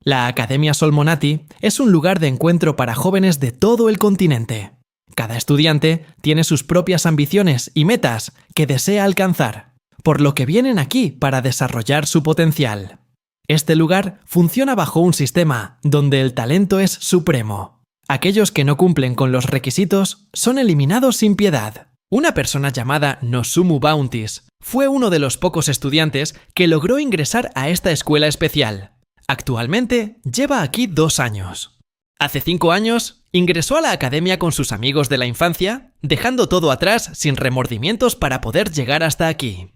La Academia Solmonati es un lugar de encuentro para jóvenes de todo el continente. Cada estudiante tiene sus propias ambiciones y metas que desea alcanzar, por lo que vienen aquí para desarrollar su potencial. Este lugar funciona bajo un sistema donde el talento es supremo. Aquellos que no cumplen con los requisitos son eliminados sin piedad. Una persona llamada Nozomu Bounties fue uno de los pocos estudiantes que logró ingresar a esta escuela especial. Actualmente lleva aquí 2 años. Hace 5 años ingresó a la academia con sus amigos de la infancia, dejando todo atrás sin remordimientos para poder llegar hasta aquí.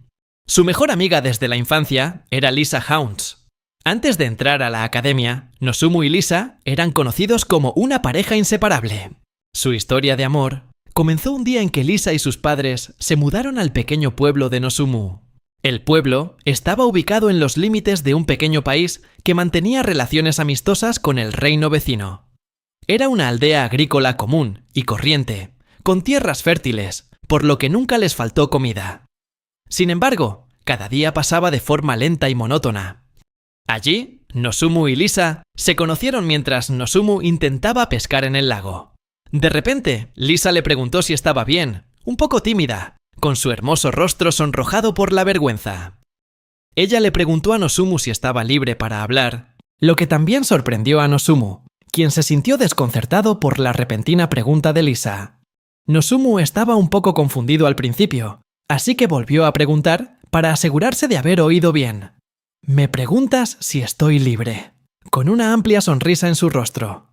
Su mejor amiga desde la infancia era Lisa Hounds. Antes de entrar a la academia, Nozomu y Lisa eran conocidos como una pareja inseparable. Su historia de amor comenzó un día en que Lisa y sus padres se mudaron al pequeño pueblo de Nozomu. El pueblo estaba ubicado en los límites de un pequeño país que mantenía relaciones amistosas con el reino vecino. Era una aldea agrícola común y corriente, con tierras fértiles, por lo que nunca les faltó comida. Sin embargo, cada día pasaba de forma lenta y monótona. Allí, Nozomu y Lisa se conocieron mientras Nozomu intentaba pescar en el lago. De repente, Lisa le preguntó si estaba bien, un poco tímida, con su hermoso rostro sonrojado por la vergüenza. Ella le preguntó a Nozomu si estaba libre para hablar, lo que también sorprendió a Nozomu, quien se sintió desconcertado por la repentina pregunta de Lisa. Nozomu estaba un poco confundido al principio, así que volvió a preguntar para asegurarse de haber oído bien. «¿Me preguntas si estoy libre?», con una amplia sonrisa en su rostro.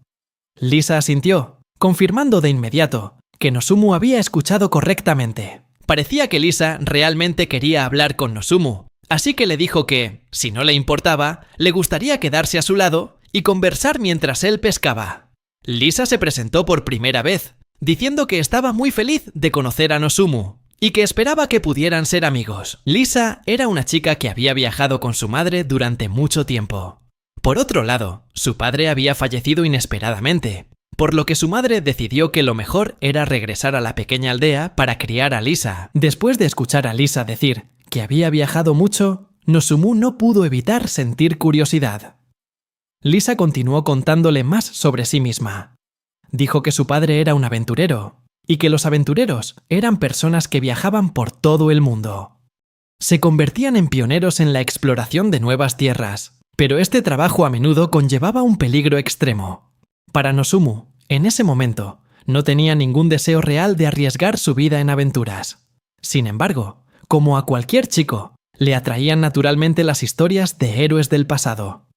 Lisa asintió, confirmando de inmediato que Nozomu había escuchado correctamente. Parecía que Lisa realmente quería hablar con Nozomu, así que le dijo que, si no le importaba, le gustaría quedarse a su lado y conversar mientras él pescaba. Lisa se presentó por primera vez, diciendo que estaba muy feliz de conocer a Nozomu y que esperaba que pudieran ser amigos. Lisa era una chica que había viajado con su madre durante mucho tiempo. Por otro lado, su padre había fallecido inesperadamente, por lo que su madre decidió que lo mejor era regresar a la pequeña aldea para criar a Lisa. Después de escuchar a Lisa decir que había viajado mucho, Nozomu no pudo evitar sentir curiosidad. Lisa continuó contándole más sobre sí misma. Dijo que su padre era un aventurero y que los aventureros eran personas que viajaban por todo el mundo. Se convertían en pioneros en la exploración de nuevas tierras, pero este trabajo a menudo conllevaba un peligro extremo. Para Nozomu, en ese momento, no tenía ningún deseo real de arriesgar su vida en aventuras. Sin embargo, como a cualquier chico, le atraían naturalmente las historias de héroes del pasado.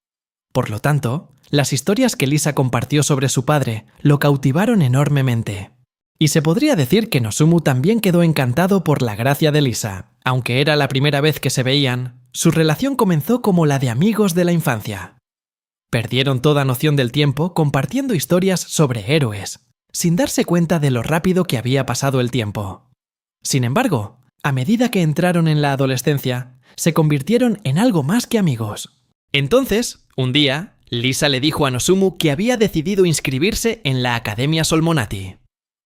Por lo tanto, las historias que Lisa compartió sobre su padre lo cautivaron enormemente. Y se podría decir que Nozomu también quedó encantado por la gracia de Lisa. Aunque era la primera vez que se veían, su relación comenzó como la de amigos de la infancia. Perdieron toda noción del tiempo compartiendo historias sobre héroes, sin darse cuenta de lo rápido que había pasado el tiempo. Sin embargo, a medida que entraron en la adolescencia, se convirtieron en algo más que amigos. Entonces, un día, Lisa le dijo a Nozomu que había decidido inscribirse en la Academia Solmonati.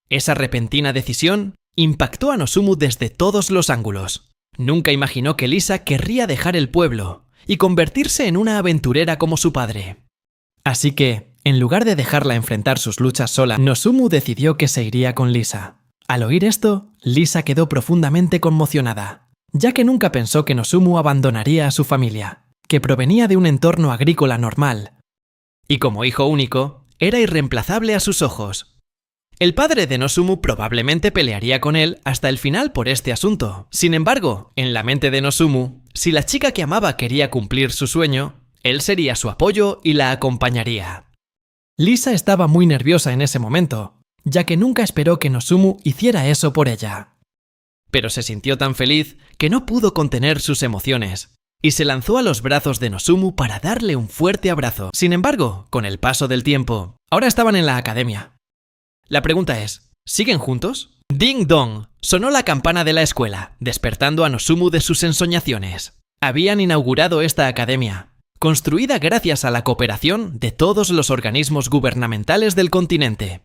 Esa repentina decisión impactó a Nozomu desde todos los ángulos. Nunca imaginó que Lisa querría dejar el pueblo y convertirse en una aventurera como su padre. Así que, en lugar de dejarla enfrentar sus luchas sola, Nozomu decidió que se iría con Lisa. Al oír esto, Lisa quedó profundamente conmocionada, ya que nunca pensó que Nozomu abandonaría a su familia, que provenía de un entorno agrícola normal. Y como hijo único, era irreemplazable a sus ojos. El padre de Nozomu probablemente pelearía con él hasta el final por este asunto. Sin embargo, en la mente de Nozomu, si la chica que amaba quería cumplir su sueño, él sería su apoyo y la acompañaría. Lisa estaba muy nerviosa en ese momento, ya que nunca esperó que Nozomu hiciera eso por ella. Pero se sintió tan feliz que no pudo contener sus emociones, y se lanzó a los brazos de Nozomu para darle un fuerte abrazo. Sin embargo, con el paso del tiempo, ahora estaban en la academia. La pregunta es, ¿siguen juntos? ¡Ding dong! Sonó la campana de la escuela, despertando a Nozomu de sus ensoñaciones. Habían inaugurado esta academia, construida gracias a la cooperación de todos los organismos gubernamentales del continente.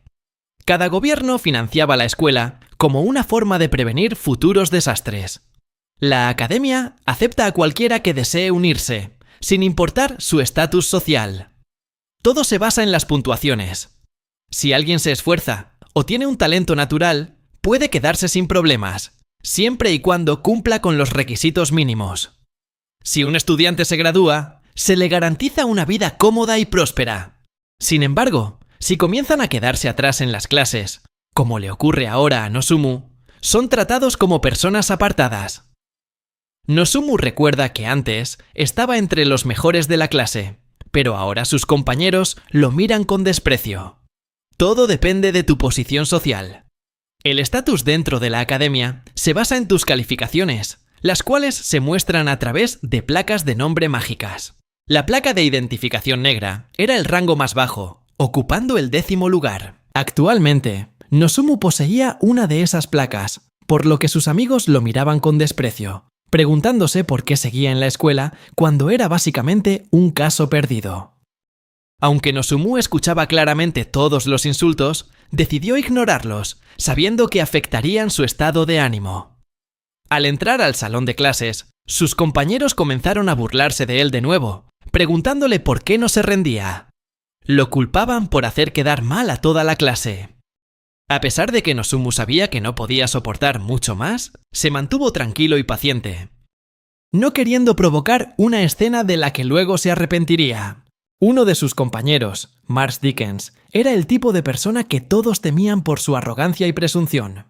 Cada gobierno financiaba la escuela como una forma de prevenir futuros desastres. La academia acepta a cualquiera que desee unirse, sin importar su estatus social. Todo se basa en las puntuaciones. Si alguien se esfuerza o tiene un talento natural, puede quedarse sin problemas, siempre y cuando cumpla con los requisitos mínimos. Si un estudiante se gradúa, se le garantiza una vida cómoda y próspera. Sin embargo, si comienzan a quedarse atrás en las clases, como le ocurre ahora a Nozomu, son tratados como personas apartadas. Nozomu recuerda que antes estaba entre los mejores de la clase, pero ahora sus compañeros lo miran con desprecio. Todo depende de tu posición social. El estatus dentro de la academia se basa en tus calificaciones, las cuales se muestran a través de placas de nombre mágicas. La placa de identificación negra era el rango más bajo, ocupando el 10º lugar. Actualmente, Nozomu poseía una de esas placas, por lo que sus amigos lo miraban con desprecio, preguntándose por qué seguía en la escuela cuando era básicamente un caso perdido. Aunque Nozomu escuchaba claramente todos los insultos, decidió ignorarlos, sabiendo que afectarían su estado de ánimo. Al entrar al salón de clases, sus compañeros comenzaron a burlarse de él de nuevo, preguntándole por qué no se rendía. Lo culpaban por hacer quedar mal a toda la clase. A pesar de que Nozomu sabía que no podía soportar mucho más, se mantuvo tranquilo y paciente, no queriendo provocar una escena de la que luego se arrepentiría. Uno de sus compañeros, Mars Dickens, era el tipo de persona que todos temían por su arrogancia y presunción.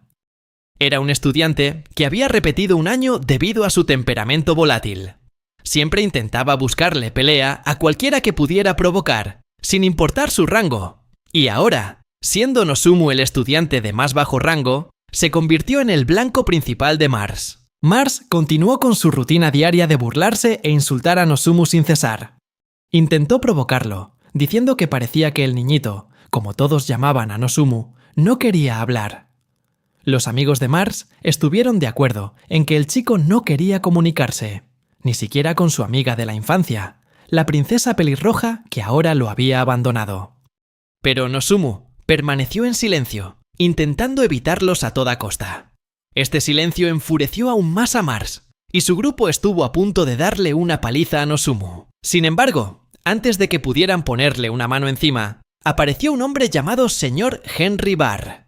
Era un estudiante que había repetido un año debido a su temperamento volátil. Siempre intentaba buscarle pelea a cualquiera que pudiera provocar, sin importar su rango. Y ahora, siendo Nozomu el estudiante de más bajo rango, se convirtió en el blanco principal de Mars. Mars continuó con su rutina diaria de burlarse e insultar a Nozomu sin cesar. Intentó provocarlo, diciendo que parecía que el niñito, como todos llamaban a Nozomu, no quería hablar. Los amigos de Mars estuvieron de acuerdo en que el chico no quería comunicarse, ni siquiera con su amiga de la infancia, la princesa pelirroja que ahora lo había abandonado. Pero Nozomu permaneció en silencio, intentando evitarlos a toda costa. Este silencio enfureció aún más a Mars, y su grupo estuvo a punto de darle una paliza a Nozomu. Sin embargo, antes de que pudieran ponerle una mano encima, apareció un hombre llamado Sr. Henry Barr,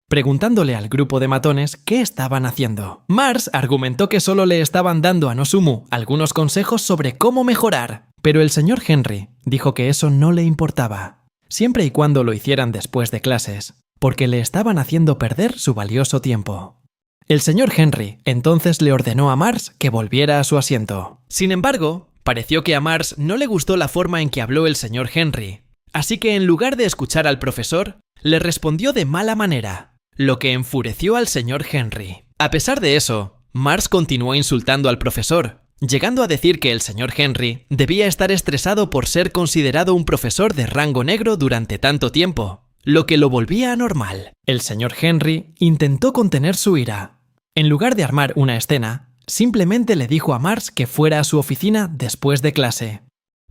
preguntándole al grupo de matones qué estaban haciendo. Mars argumentó que solo le estaban dando a Nozomu algunos consejos sobre cómo mejorar, pero el Sr. Henry dijo que eso no le importaba, siempre y cuando lo hicieran después de clases, porque le estaban haciendo perder su valioso tiempo. El Sr. Henry entonces le ordenó a Mars que volviera a su asiento. Sin embargo, pareció que a Mars no le gustó la forma en que habló el Sr. Henry, así que en lugar de escuchar al profesor, le respondió de mala manera, lo que enfureció al Sr. Henry. A pesar de eso, Mars continuó insultando al profesor, llegando a decir que el Sr. Henry debía estar estresado por ser considerado un profesor de rango negro durante tanto tiempo, lo que lo volvía anormal. El Sr. Henry intentó contener su ira. En lugar de armar una escena, simplemente le dijo a Mars que fuera a su oficina después de clase.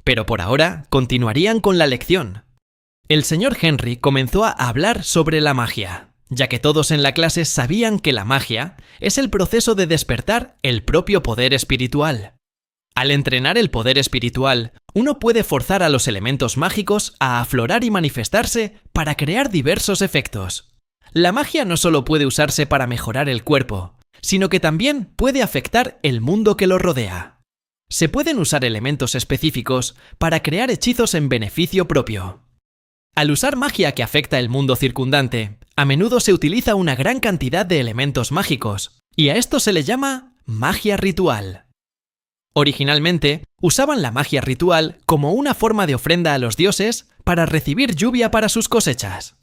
Pero por ahora continuarían con la lección. El Sr. Henry comenzó a hablar sobre la magia, ya que todos en la clase sabían que la magia es el proceso de despertar el propio poder espiritual. Al entrenar el poder espiritual, uno puede forzar a los elementos mágicos a aflorar y manifestarse para crear diversos efectos. La magia no solo puede usarse para mejorar el cuerpo, sino que también puede afectar el mundo que lo rodea. Se pueden usar elementos específicos para crear hechizos en beneficio propio. Al usar magia que afecta el mundo circundante, a menudo se utiliza una gran cantidad de elementos mágicos, y a esto se le llama magia ritual. Originalmente, usaban la magia ritual como una forma de ofrenda a los dioses para recibir lluvia para sus cosechas.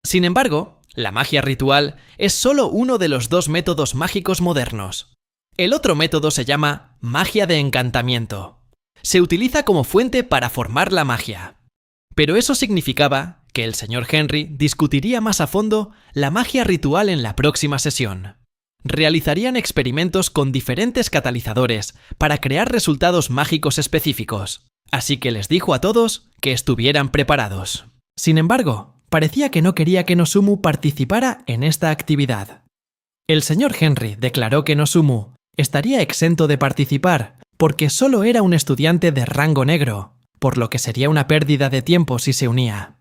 Sin embargo, la magia ritual es solo uno de los dos métodos mágicos modernos. El otro método se llama magia de encantamiento. Se utiliza como fuente para formar la magia. Pero eso significaba que el Sr. Henry discutiría más a fondo la magia ritual en la próxima sesión. Realizarían experimentos con diferentes catalizadores para crear resultados mágicos específicos, así que les dijo a todos que estuvieran preparados. Sin embargo, parecía que no quería que Nozomu participara en esta actividad. El Sr. Henry declaró que Nozomu estaría exento de participar porque solo era un estudiante de rango negro, por lo que sería una pérdida de tiempo si se unía.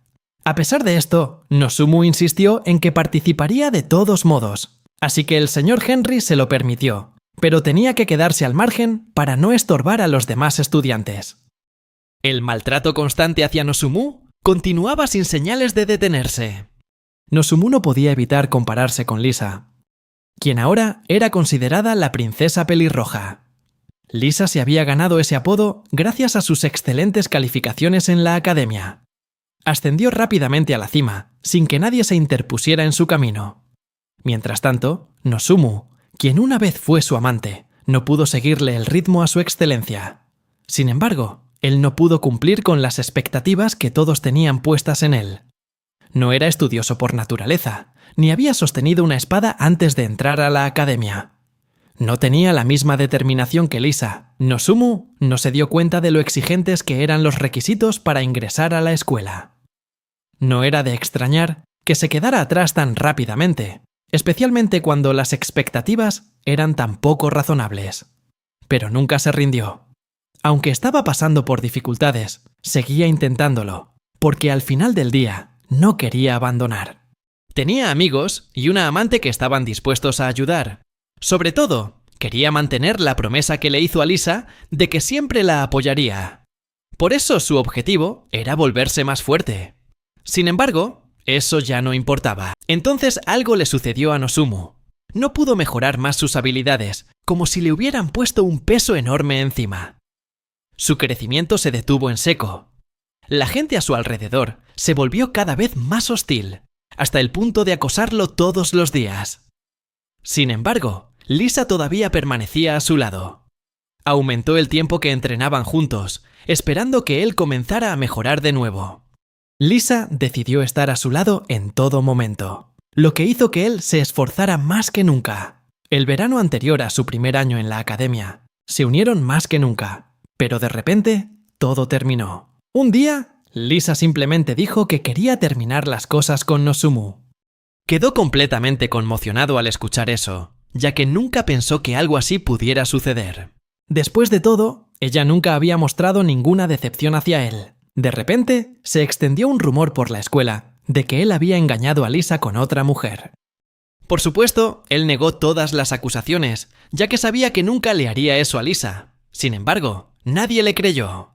A pesar de esto, Nozumu insistió en que participaría de todos modos, así que el señor Henry se lo permitió, pero tenía que quedarse al margen para no estorbar a los demás estudiantes. El maltrato constante hacia Nozumu continuaba sin señales de detenerse. Nozumu no podía evitar compararse con Lisa, quien ahora era considerada la princesa pelirroja. Lisa se había ganado ese apodo gracias a sus excelentes calificaciones en la academia. Ascendió rápidamente a la cima, sin que nadie se interpusiera en su camino. Mientras tanto, Nozumu, quien una vez fue su amante, no pudo seguirle el ritmo a su excelencia. Sin embargo, él no pudo cumplir con las expectativas que todos tenían puestas en él. No era estudioso por naturaleza, ni había sostenido una espada antes de entrar a la academia. No tenía la misma determinación que Lisa. Nozumu no se dio cuenta de lo exigentes que eran los requisitos para ingresar a la escuela. No era de extrañar que se quedara atrás tan rápidamente, especialmente cuando las expectativas eran tan poco razonables. Pero nunca se rindió. Aunque estaba pasando por dificultades, seguía intentándolo, porque al final del día no quería abandonar. Tenía amigos y una amante que estaban dispuestos a ayudar. Sobre todo, quería mantener la promesa que le hizo a Lisa de que siempre la apoyaría. Por eso su objetivo era volverse más fuerte. Sin embargo, eso ya no importaba. Entonces algo le sucedió a Nozumu. No pudo mejorar más sus habilidades, como si le hubieran puesto un peso enorme encima. Su crecimiento se detuvo en seco. La gente a su alrededor se volvió cada vez más hostil, hasta el punto de acosarlo todos los días. Sin embargo, Lisa todavía permanecía a su lado. Aumentó el tiempo que entrenaban juntos, esperando que él comenzara a mejorar de nuevo. Lisa decidió estar a su lado en todo momento, lo que hizo que él se esforzara más que nunca. El verano anterior a su primer año en la academia, se unieron más que nunca, pero de repente todo terminó. Un día, Lisa simplemente dijo que quería terminar las cosas con Nozumu. Quedó completamente conmocionado al escuchar eso, ya que nunca pensó que algo así pudiera suceder. Después de todo, ella nunca había mostrado ninguna decepción hacia él. De repente, se extendió un rumor por la escuela de que él había engañado a Lisa con otra mujer. Por supuesto, él negó todas las acusaciones, ya que sabía que nunca le haría eso a Lisa. Sin embargo, nadie le creyó.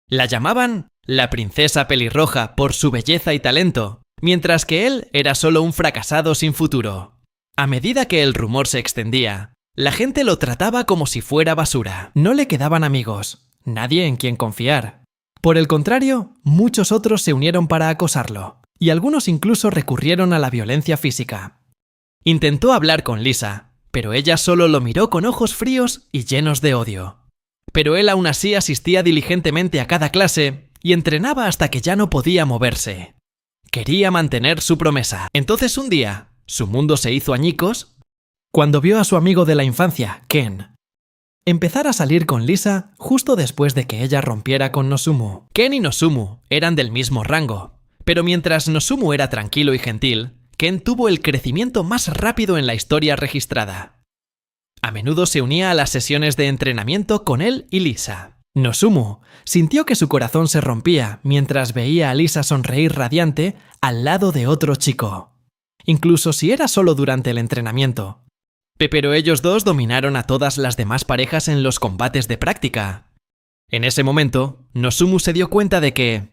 La llamaban la princesa pelirroja por su belleza y talento, mientras que él era solo un fracasado sin futuro. A medida que el rumor se extendía, la gente lo trataba como si fuera basura. No le quedaban amigos, nadie en quien confiar. Por el contrario, muchos otros se unieron para acosarlo, y algunos incluso recurrieron a la violencia física. Intentó hablar con Lisa, pero ella solo lo miró con ojos fríos y llenos de odio. Pero él aún así asistía diligentemente a cada clase y entrenaba hasta que ya no podía moverse. Quería mantener su promesa. Entonces un día, su mundo se hizo añicos cuando vio a su amigo de la infancia, Ken, empezar a salir con Lisa justo después de que ella rompiera con Nozumu. Ken y Nozumu eran del mismo rango, pero mientras Nozumu era tranquilo y gentil, Ken tuvo el crecimiento más rápido en la historia registrada. A menudo se unía a las sesiones de entrenamiento con él y Lisa. Nozumu sintió que su corazón se rompía mientras veía a Lisa sonreír radiante al lado de otro chico, incluso si era solo durante el entrenamiento. Pero ellos dos dominaron a todas las demás parejas en los combates de práctica. En ese momento, Nozumu se dio cuenta de que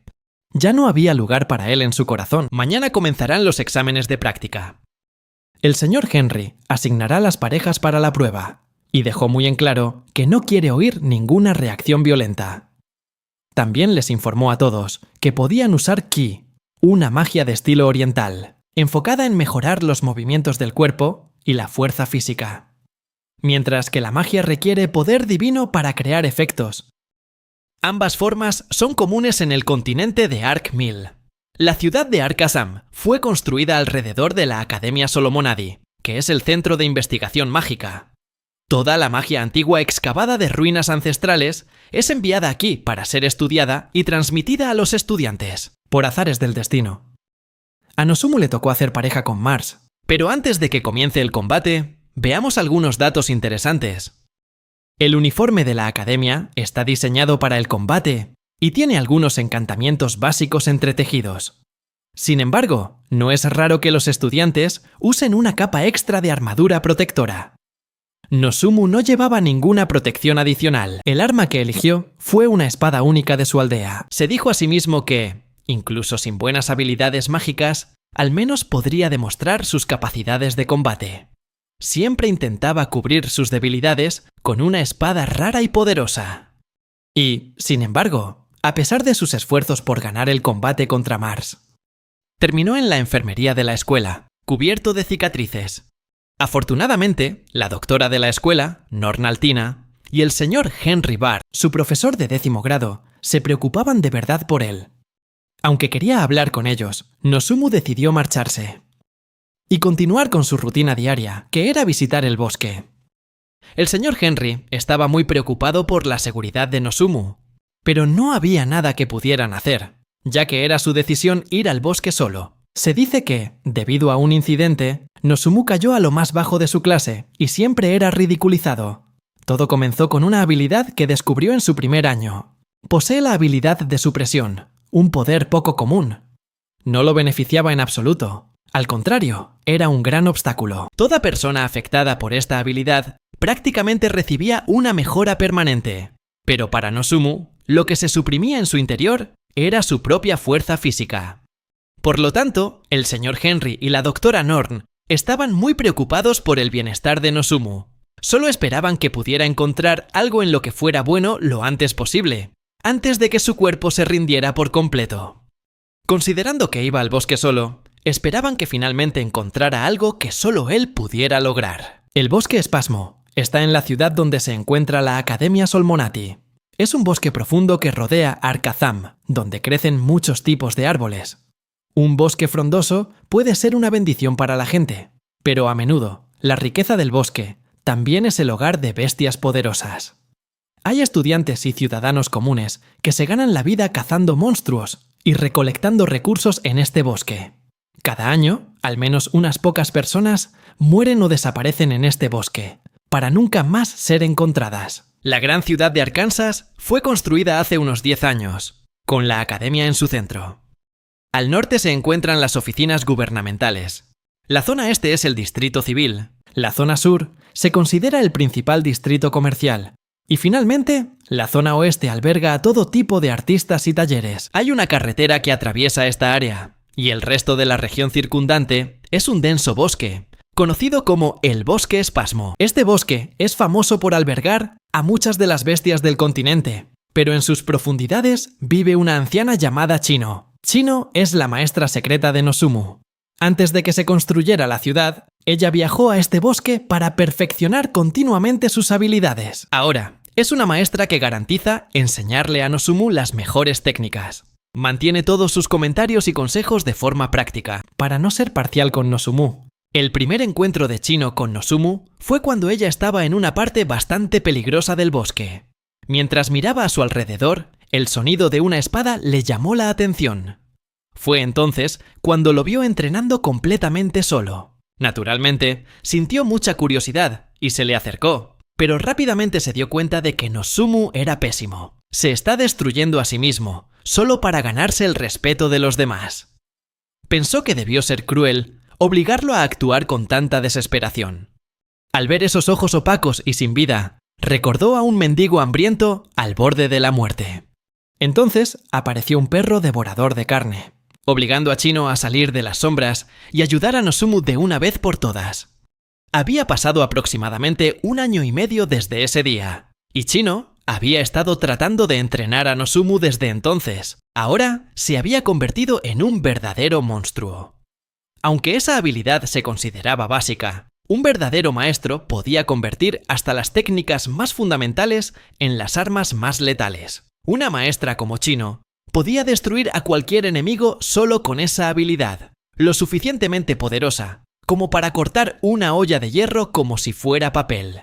ya no había lugar para él en su corazón. Mañana comenzarán los exámenes de práctica. El señor Henry asignará las parejas para la prueba, y dejó muy en claro que no quiere oír ninguna reacción violenta. También les informó a todos que podían usar Ki, una magia de estilo oriental, enfocada en mejorar los movimientos del cuerpo y la fuerza física, mientras que la magia requiere poder divino para crear efectos. Ambas formas son comunes en el continente de Ark-Mil. La ciudad de Ark-Azam fue construida alrededor de la Academia Solomonadi, que es el centro de investigación mágica. Toda la magia antigua excavada de ruinas ancestrales es enviada aquí para ser estudiada y transmitida a los estudiantes, por azares del destino. A Nozumu le tocó hacer pareja con Mars, pero antes de que comience el combate, veamos algunos datos interesantes. El uniforme de la academia está diseñado para el combate y tiene algunos encantamientos básicos entretejidos. Sin embargo, no es raro que los estudiantes usen una capa extra de armadura protectora. Nozumu no llevaba ninguna protección adicional. El arma que eligió fue una espada única de su aldea. Se dijo a sí mismo que, incluso sin buenas habilidades mágicas, al menos podría demostrar sus capacidades de combate. Siempre intentaba cubrir sus debilidades con una espada rara y poderosa. Y, sin embargo, a pesar de sus esfuerzos por ganar el combate contra Mars, terminó en la enfermería de la escuela, cubierto de cicatrices. Afortunadamente, la doctora de la escuela, Norn Altina, y el señor Henry Barr, su profesor de 10º grado, se preocupaban de verdad por él. Aunque quería hablar con ellos, Nozumu decidió marcharse y continuar con su rutina diaria, que era visitar el bosque. El señor Henry estaba muy preocupado por la seguridad de Nozumu, pero no había nada que pudieran hacer, ya que era su decisión ir al bosque solo. Se dice que, debido a un incidente, Nozumu cayó a lo más bajo de su clase y siempre era ridiculizado. Todo comenzó con una habilidad que descubrió en su primer año. Posee la habilidad de supresión, un poder poco común. No lo beneficiaba en absoluto. Al contrario, era un gran obstáculo. Toda persona afectada por esta habilidad prácticamente recibía una mejora permanente. Pero para Nozumu, lo que se suprimía en su interior era su propia fuerza física. Por lo tanto, el señor Henry y la doctora Norn estaban muy preocupados por el bienestar de Nozumu. Solo esperaban que pudiera encontrar algo en lo que fuera bueno lo antes posible, antes de que su cuerpo se rindiera por completo. Considerando que iba al bosque solo, esperaban que finalmente encontrara algo que solo él pudiera lograr. El bosque Espasmo está en la ciudad donde se encuentra la Academia Solmonati. Es un bosque profundo que rodea Arkhazam, donde crecen muchos tipos de árboles. Un bosque frondoso puede ser una bendición para la gente, pero a menudo, la riqueza del bosque también es el hogar de bestias poderosas. Hay estudiantes y ciudadanos comunes que se ganan la vida cazando monstruos y recolectando recursos en este bosque. Cada año, al menos unas pocas personas mueren o desaparecen en este bosque, para nunca más ser encontradas. La gran ciudad de Arkansas fue construida hace unos 10 años, con la academia en su centro. Al norte se encuentran las oficinas gubernamentales. La zona este es el distrito civil. La zona sur se considera el principal distrito comercial. Y finalmente, la zona oeste alberga a todo tipo de artistas y talleres. Hay una carretera que atraviesa esta área, y el resto de la región circundante es un denso bosque, conocido como el Bosque Espasmo. Este bosque es famoso por albergar a muchas de las bestias del continente, pero en sus profundidades vive una anciana llamada Chino. Chino es la maestra secreta de Nozumu. Antes de que se construyera la ciudad, ella viajó a este bosque para perfeccionar continuamente sus habilidades. Ahora, es una maestra que garantiza enseñarle a Nozumu las mejores técnicas. Mantiene todos sus comentarios y consejos de forma práctica, para no ser parcial con Nozumu. El primer encuentro de Chino con Nozumu fue cuando ella estaba en una parte bastante peligrosa del bosque. Mientras miraba a su alrededor, el sonido de una espada le llamó la atención. Fue entonces cuando lo vio entrenando completamente solo. Naturalmente, sintió mucha curiosidad y se le acercó, pero rápidamente se dio cuenta de que Nozumu era pésimo. Se está destruyendo a sí mismo, solo para ganarse el respeto de los demás. Pensó que debió ser cruel obligarlo a actuar con tanta desesperación. Al ver esos ojos opacos y sin vida, recordó a un mendigo hambriento al borde de la muerte. Entonces apareció un perro devorador de carne, obligando a Chino a salir de las sombras y ayudar a Nozumu de una vez por todas. Había pasado aproximadamente 1 año y medio desde ese día, y Chino había estado tratando de entrenar a Nozumu desde entonces. Ahora se había convertido en un verdadero monstruo. Aunque esa habilidad se consideraba básica, un verdadero maestro podía convertir hasta las técnicas más fundamentales en las armas más letales. Una maestra como Chino podía destruir a cualquier enemigo solo con esa habilidad, lo suficientemente poderosa como para cortar una olla de hierro como si fuera papel.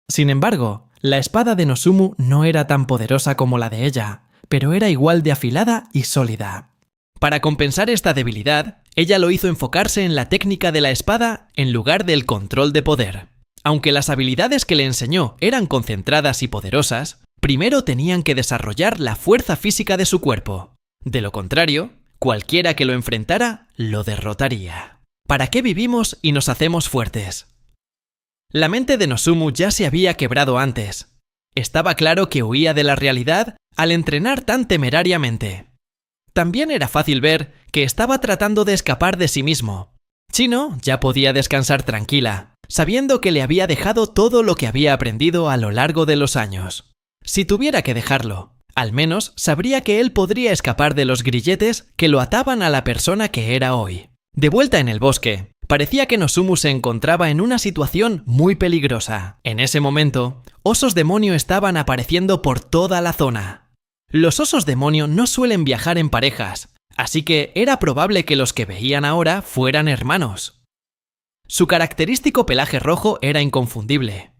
Sin embargo, la espada de Nozumu no era tan poderosa como la de ella, pero era igual de afilada y sólida. Para compensar esta debilidad, ella lo hizo enfocarse en la técnica de la espada en lugar del control de poder. Aunque las habilidades que le enseñó eran concentradas y poderosas, primero tenían que desarrollar la fuerza física de su cuerpo. De lo contrario, cualquiera que lo enfrentara lo derrotaría. ¿Para qué vivimos y nos hacemos fuertes? La mente de Nozomu ya se había quebrado antes. Estaba claro que huía de la realidad al entrenar tan temerariamente. También era fácil ver que estaba tratando de escapar de sí mismo. Chino ya podía descansar tranquila, sabiendo que le había dejado todo lo que había aprendido a lo largo de los años. Si tuviera que dejarlo, al menos sabría que él podría escapar de los grilletes que lo ataban a la persona que era hoy. De vuelta en el bosque, parecía que Nozomu se encontraba en una situación muy peligrosa. En ese momento, osos demonio estaban apareciendo por toda la zona. Los osos demonio no suelen viajar en parejas, así que era probable que los que veían ahora fueran hermanos. Su característico pelaje rojo era inconfundible.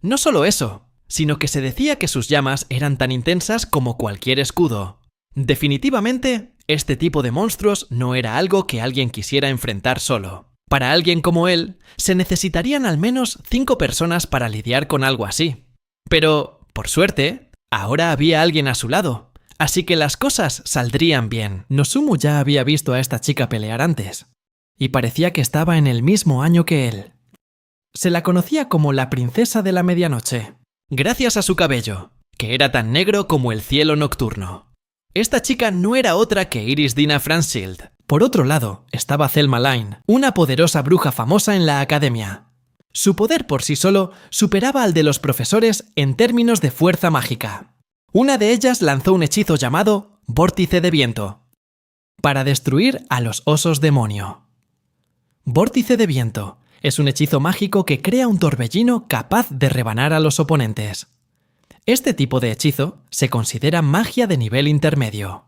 No solo eso, sino que se decía que sus llamas eran tan intensas como cualquier escudo. Definitivamente, este tipo de monstruos no era algo que alguien quisiera enfrentar solo. Para alguien como él, se necesitarían al menos 5 personas para lidiar con algo así. Pero, por suerte, ahora había alguien a su lado, así que las cosas saldrían bien. Nozomu ya había visto a esta chica pelear antes, y parecía que estaba en el mismo año que él. Se la conocía como la princesa de la medianoche, gracias a su cabello, que era tan negro como el cielo nocturno. Esta chica no era otra que Iris Dina Franzschild. Por otro lado, estaba Thelma Line, una poderosa bruja famosa en la academia. Su poder por sí solo superaba al de los profesores en términos de fuerza mágica. Una de ellas lanzó un hechizo llamado Vórtice de Viento, para destruir a los osos demonio. Vórtice de Viento es un hechizo mágico que crea un torbellino capaz de rebanar a los oponentes. Este tipo de hechizo se considera magia de nivel intermedio.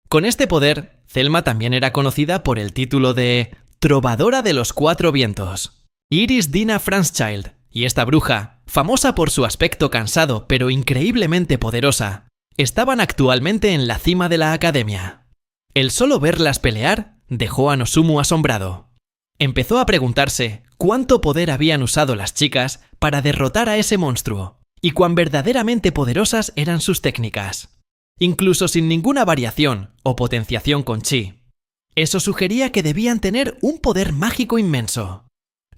Con este poder, Thelma también era conocida por el título de Trovadora de los Cuatro Vientos. Iris Dina Franzschild y esta bruja, famosa por su aspecto cansado pero increíblemente poderosa, estaban actualmente en la cima de la academia. El solo verlas pelear dejó a Nozomu asombrado. Empezó a preguntarse cuánto poder habían usado las chicas para derrotar a ese monstruo y cuán verdaderamente poderosas eran sus técnicas, incluso sin ninguna variación o potenciación con chi. Eso sugería que debían tener un poder mágico inmenso.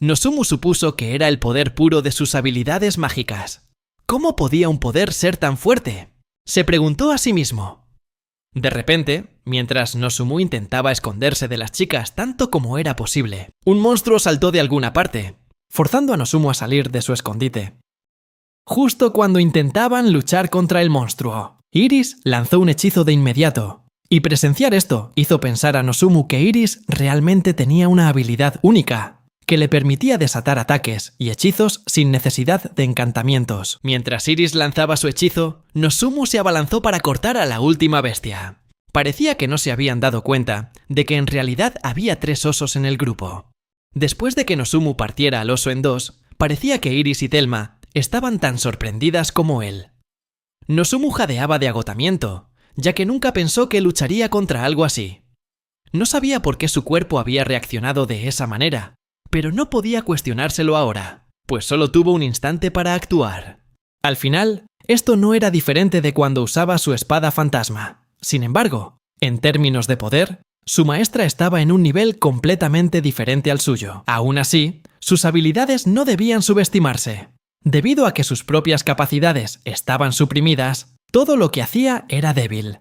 Nozomu supuso que era el poder puro de sus habilidades mágicas. ¿Cómo podía un poder ser tan fuerte? Se preguntó a sí mismo. De repente, mientras Nozomu intentaba esconderse de las chicas tanto como era posible, un monstruo saltó de alguna parte, forzando a Nozomu a salir de su escondite. Justo cuando intentaban luchar contra el monstruo, Iris lanzó un hechizo de inmediato, y presenciar esto hizo pensar a Nozomu que Iris realmente tenía una habilidad única, que le permitía desatar ataques y hechizos sin necesidad de encantamientos. Mientras Iris lanzaba su hechizo, Nozomu se abalanzó para cortar a la última bestia. Parecía que no se habían dado cuenta de que en realidad había 3 osos en el grupo. Después de que Nozomu partiera al oso en 2, parecía que Iris y Thelma estaban tan sorprendidas como él. Nozomu jadeaba de agotamiento, ya que nunca pensó que lucharía contra algo así. No sabía por qué su cuerpo había reaccionado de esa manera, pero no podía cuestionárselo ahora, pues solo tuvo un instante para actuar. Al final, esto no era diferente de cuando usaba su espada fantasma. Sin embargo, en términos de poder, su maestra estaba en un nivel completamente diferente al suyo. Aún así, sus habilidades no debían subestimarse. Debido a que sus propias capacidades estaban suprimidas, todo lo que hacía era débil.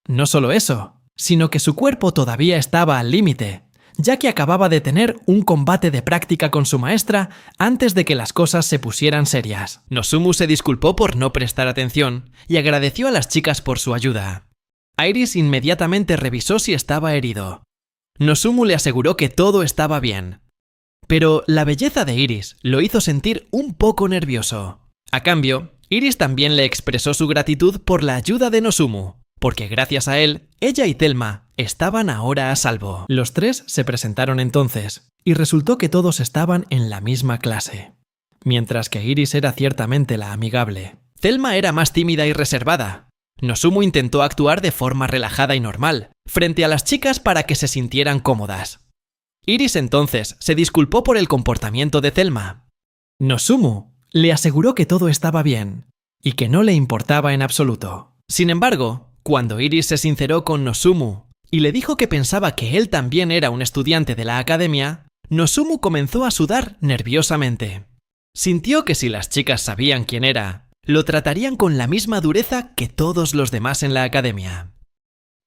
No solo eso, sino que su cuerpo todavía estaba al límite, ya que acababa de tener un combate de práctica con su maestra antes de que las cosas se pusieran serias. Nozomu se disculpó por no prestar atención y agradeció a las chicas por su ayuda. Iris inmediatamente revisó si estaba herido. Nozomu le aseguró que todo estaba bien. Pero la belleza de Iris lo hizo sentir un poco nervioso. A cambio, Iris también le expresó su gratitud por la ayuda de Nozomu, porque gracias a él, ella y Thelma estaban ahora a salvo. Los 3 se presentaron entonces, y resultó que todos estaban en la misma clase. Mientras que Iris era ciertamente la amigable, Thelma era más tímida y reservada. Nozomu intentó actuar de forma relajada y normal, frente a las chicas para que se sintieran cómodas. Iris entonces se disculpó por el comportamiento de Thelma. Nozomu le aseguró que todo estaba bien, y que no le importaba en absoluto. Sin embargo, cuando Iris se sinceró con Nozomu y le dijo que pensaba que él también era un estudiante de la academia, Nozomu comenzó a sudar nerviosamente. Sintió que si las chicas sabían quién era, lo tratarían con la misma dureza que todos los demás en la academia.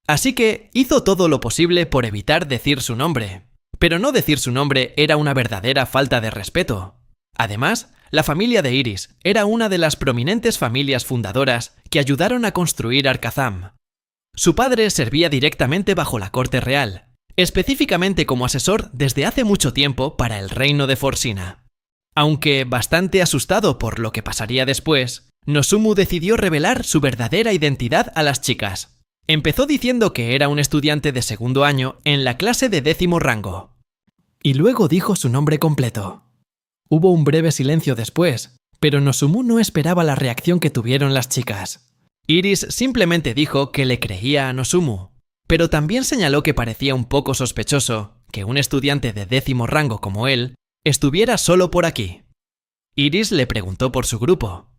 Así que hizo todo lo posible por evitar decir su nombre. Pero no decir su nombre era una verdadera falta de respeto. Además, la familia de Iris era una de las prominentes familias fundadoras que ayudaron a construir Arkhazam. Su padre servía directamente bajo la corte real, específicamente como asesor desde hace mucho tiempo para el reino de Forsina. Aunque bastante asustado por lo que pasaría después, Nozomu decidió revelar su verdadera identidad a las chicas. Empezó diciendo que era un estudiante de segundo año en la clase de 10º rango. Y luego dijo su nombre completo. Hubo un breve silencio después, pero Nozomu no esperaba la reacción que tuvieron las chicas. Iris simplemente dijo que le creía a Nozomu, pero también señaló que parecía un poco sospechoso que un estudiante de 10º rango como él estuviera solo por aquí. Iris le preguntó por su grupo.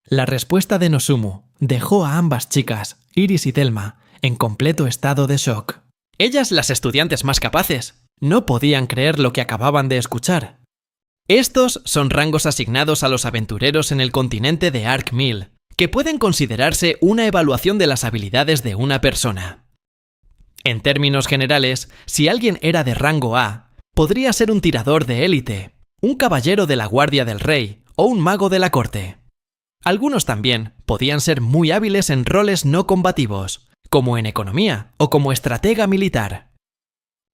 La respuesta de Nozomu dejó a ambas chicas, Iris y Thelma, en completo estado de shock. Ellas, las estudiantes más capaces, no podían creer lo que acababan de escuchar. Estos son rangos asignados a los aventureros en el continente de Ark 1000, que pueden considerarse una evaluación de las habilidades de una persona. En términos generales, si alguien era de rango A, podría ser un tirador de élite, un caballero de la guardia del rey o un mago de la corte. Algunos también podían ser muy hábiles en roles no combativos, como en economía o como estratega militar.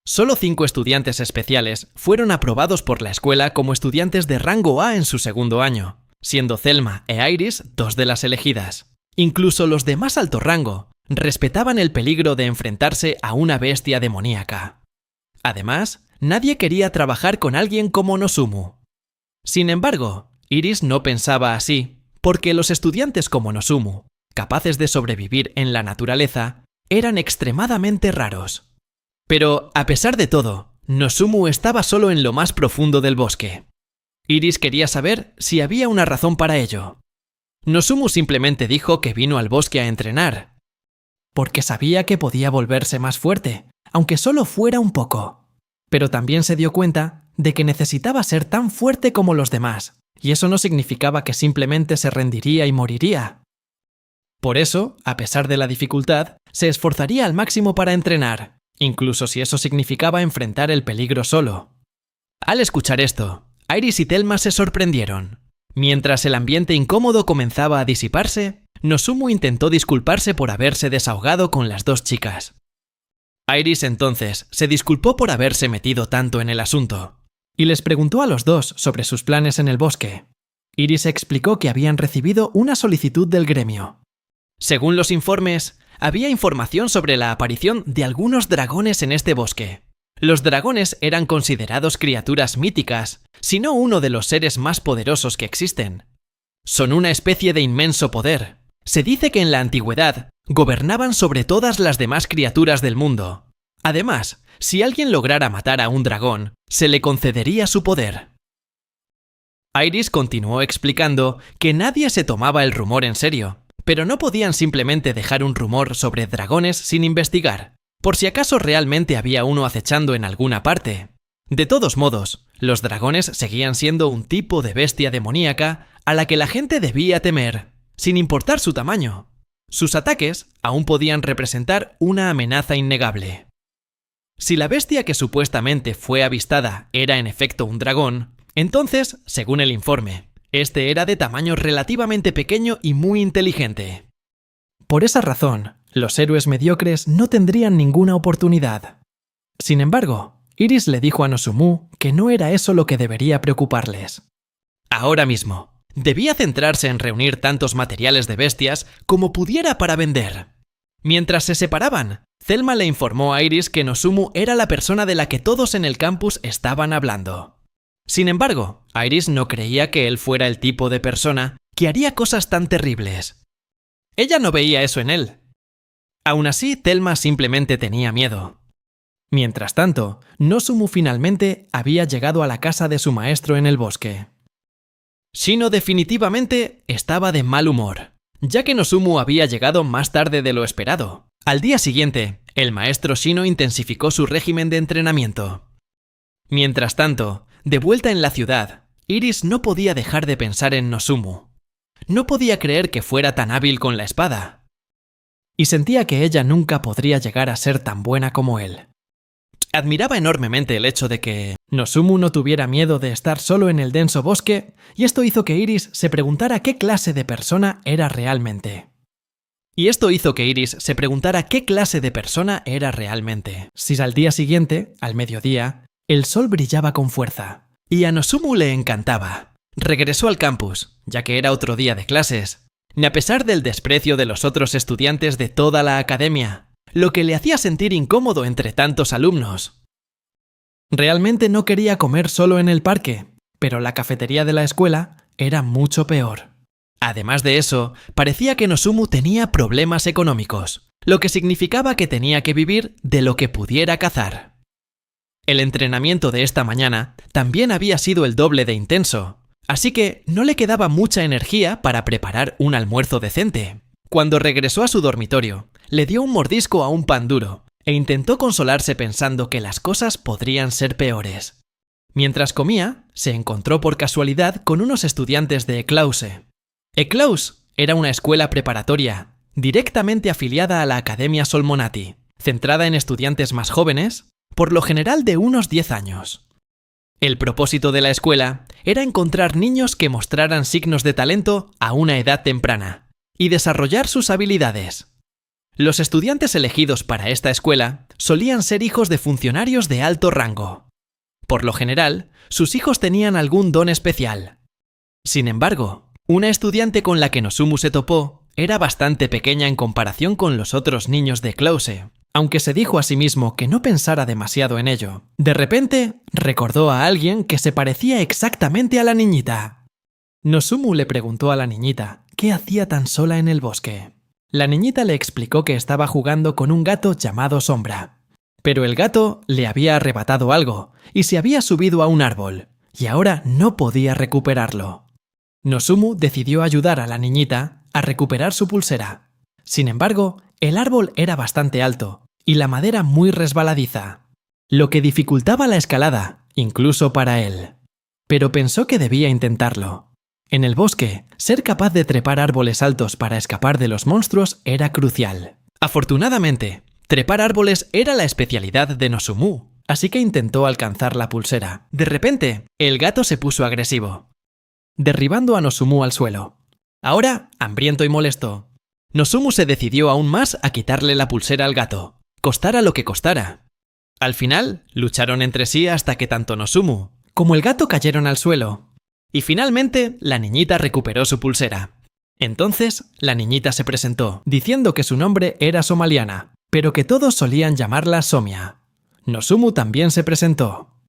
Solo 5 estudiantes especiales fueron aprobados por la escuela como estudiantes de rango A en su segundo año, siendo Thelma e Iris 2 de las elegidas. Incluso los de más alto rango respetaban el peligro de enfrentarse a una bestia demoníaca. Además, nadie quería trabajar con alguien como Nozomu. Sin embargo, Iris no pensaba así, porque los estudiantes como Nozomu, capaces de sobrevivir en la naturaleza, eran extremadamente raros. Pero, a pesar de todo, Nozomu estaba solo en lo más profundo del bosque. Iris quería saber si había una razón para ello. Nozomu simplemente dijo que vino al bosque a entrenar, porque sabía que podía volverse más fuerte, aunque solo fuera un poco. Pero también se dio cuenta de que necesitaba ser tan fuerte como los demás, y eso no significaba que simplemente se rendiría y moriría. Por eso, a pesar de la dificultad, se esforzaría al máximo para entrenar, incluso si eso significaba enfrentar el peligro solo. Al escuchar esto, Iris y Thelma se sorprendieron. Mientras el ambiente incómodo comenzaba a disiparse, Nozomu intentó disculparse por haberse desahogado con las 2 chicas. Iris entonces se disculpó por haberse metido tanto en el asunto, y les preguntó a los 2 sobre sus planes en el bosque. Iris explicó que habían recibido una solicitud del gremio. Según los informes, había información sobre la aparición de algunos dragones en este bosque. Los dragones eran considerados criaturas míticas, si no uno de los seres más poderosos que existen. Son una especie de inmenso poder. Se dice que en la antigüedad gobernaban sobre todas las demás criaturas del mundo. Además, si alguien lograra matar a un dragón, se le concedería su poder. Iris continuó explicando que nadie se tomaba el rumor en serio, pero no podían simplemente dejar un rumor sobre dragones sin investigar, por si acaso realmente había uno acechando en alguna parte. De todos modos, los dragones seguían siendo un tipo de bestia demoníaca a la que la gente debía temer, sin importar su tamaño. Sus ataques aún podían representar una amenaza innegable. Si la bestia que supuestamente fue avistada era en efecto un dragón, entonces, según el informe, este era de tamaño relativamente pequeño y muy inteligente. Por esa razón, los héroes mediocres no tendrían ninguna oportunidad. Sin embargo, Iris le dijo a Nozomu que no era eso lo que debería preocuparles. Ahora mismo, debía centrarse en reunir tantos materiales de bestias como pudiera para vender. Mientras se separaban, Thelma le informó a Iris que Nozomu era la persona de la que todos en el campus estaban hablando. Sin embargo, Iris no creía que él fuera el tipo de persona que haría cosas tan terribles. Ella no veía eso en él. Aún así, Thelma simplemente tenía miedo. Mientras tanto, Nozomu finalmente había llegado a la casa de su maestro en el bosque. Shino definitivamente estaba de mal humor, ya que Nozumu había llegado más tarde de lo esperado. Al día siguiente, el maestro Shino intensificó su régimen de entrenamiento. Mientras tanto, de vuelta en la ciudad, Iris no podía dejar de pensar en Nozumu. No podía creer que fuera tan hábil con la espada. Y sentía que ella nunca podría llegar a ser tan buena como él. Admiraba enormemente el hecho de que Nozumu no tuviera miedo de estar solo en el denso bosque, y esto hizo que Iris se preguntara qué clase de persona era realmente. Si al día siguiente, al mediodía, el sol brillaba con fuerza, y a Nozumu le encantaba. Regresó al campus, ya que era otro día de clases, ni a pesar del desprecio de los otros estudiantes de toda la academia, lo que le hacía sentir incómodo entre tantos alumnos. Realmente no quería comer solo en el parque, pero la cafetería de la escuela era mucho peor. Además de eso, parecía que Nozumu tenía problemas económicos, lo que significaba que tenía que vivir de lo que pudiera cazar. El entrenamiento de esta mañana también había sido el doble de intenso, así que no le quedaba mucha energía para preparar un almuerzo decente. Cuando regresó a su dormitorio, le dio un mordisco a un pan duro e intentó consolarse pensando que las cosas podrían ser peores. Mientras comía, se encontró por casualidad con unos estudiantes de Eklause. Eklause era una escuela preparatoria, directamente afiliada a la Academia Solmonati, centrada en estudiantes más jóvenes, por lo general de unos 10 años. El propósito de la escuela era encontrar niños que mostraran signos de talento a una edad temprana y desarrollar sus habilidades. Los estudiantes elegidos para esta escuela solían ser hijos de funcionarios de alto rango. Por lo general, sus hijos tenían algún don especial. Sin embargo, una estudiante con la que Nozumu se topó era bastante pequeña en comparación con los otros niños de Eklause, aunque se dijo a sí mismo que no pensara demasiado en ello. De repente, recordó a alguien que se parecía exactamente a la niñita. Nozumu le preguntó a la niñita qué hacía tan sola en el bosque. La niñita le explicó que estaba jugando con un gato llamado Sombra. Pero el gato le había arrebatado algo y se había subido a un árbol, y ahora no podía recuperarlo. Nozumu decidió ayudar a la niñita a recuperar su pulsera. Sin embargo, el árbol era bastante alto y la madera muy resbaladiza, lo que dificultaba la escalada, incluso para él. Pero pensó que debía intentarlo. En el bosque, ser capaz de trepar árboles altos para escapar de los monstruos era crucial. Afortunadamente, trepar árboles era la especialidad de Nozumu, así que intentó alcanzar la pulsera. De repente, el gato se puso agresivo, derribando a Nozumu al suelo. Ahora, hambriento y molesto, Nozumu se decidió aún más a quitarle la pulsera al gato, costara lo que costara. Al final, lucharon entre sí hasta que tanto Nozumu como el gato cayeron al suelo. Y finalmente, la niñita recuperó su pulsera. Entonces, la niñita se presentó, diciendo que su nombre era Somaliana, pero que todos solían llamarla Somia. Nozumu también se presentó.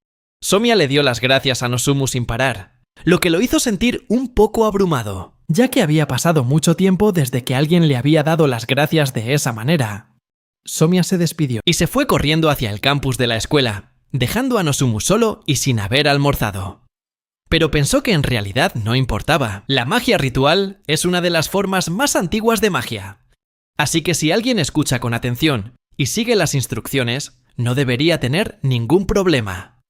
Somia le dio las gracias a Nozumu sin parar, lo que lo hizo sentir un poco abrumado, ya que había pasado mucho tiempo desde que alguien le había dado las gracias de esa manera. Somia se despidió y se fue corriendo hacia el campus de la escuela, dejando a Nozumu solo y sin haber almorzado. Pero pensó que en realidad no importaba. La magia ritual es una de las formas más antiguas de magia. Así que si alguien escucha con atención y sigue las instrucciones, no debería tener ningún problema.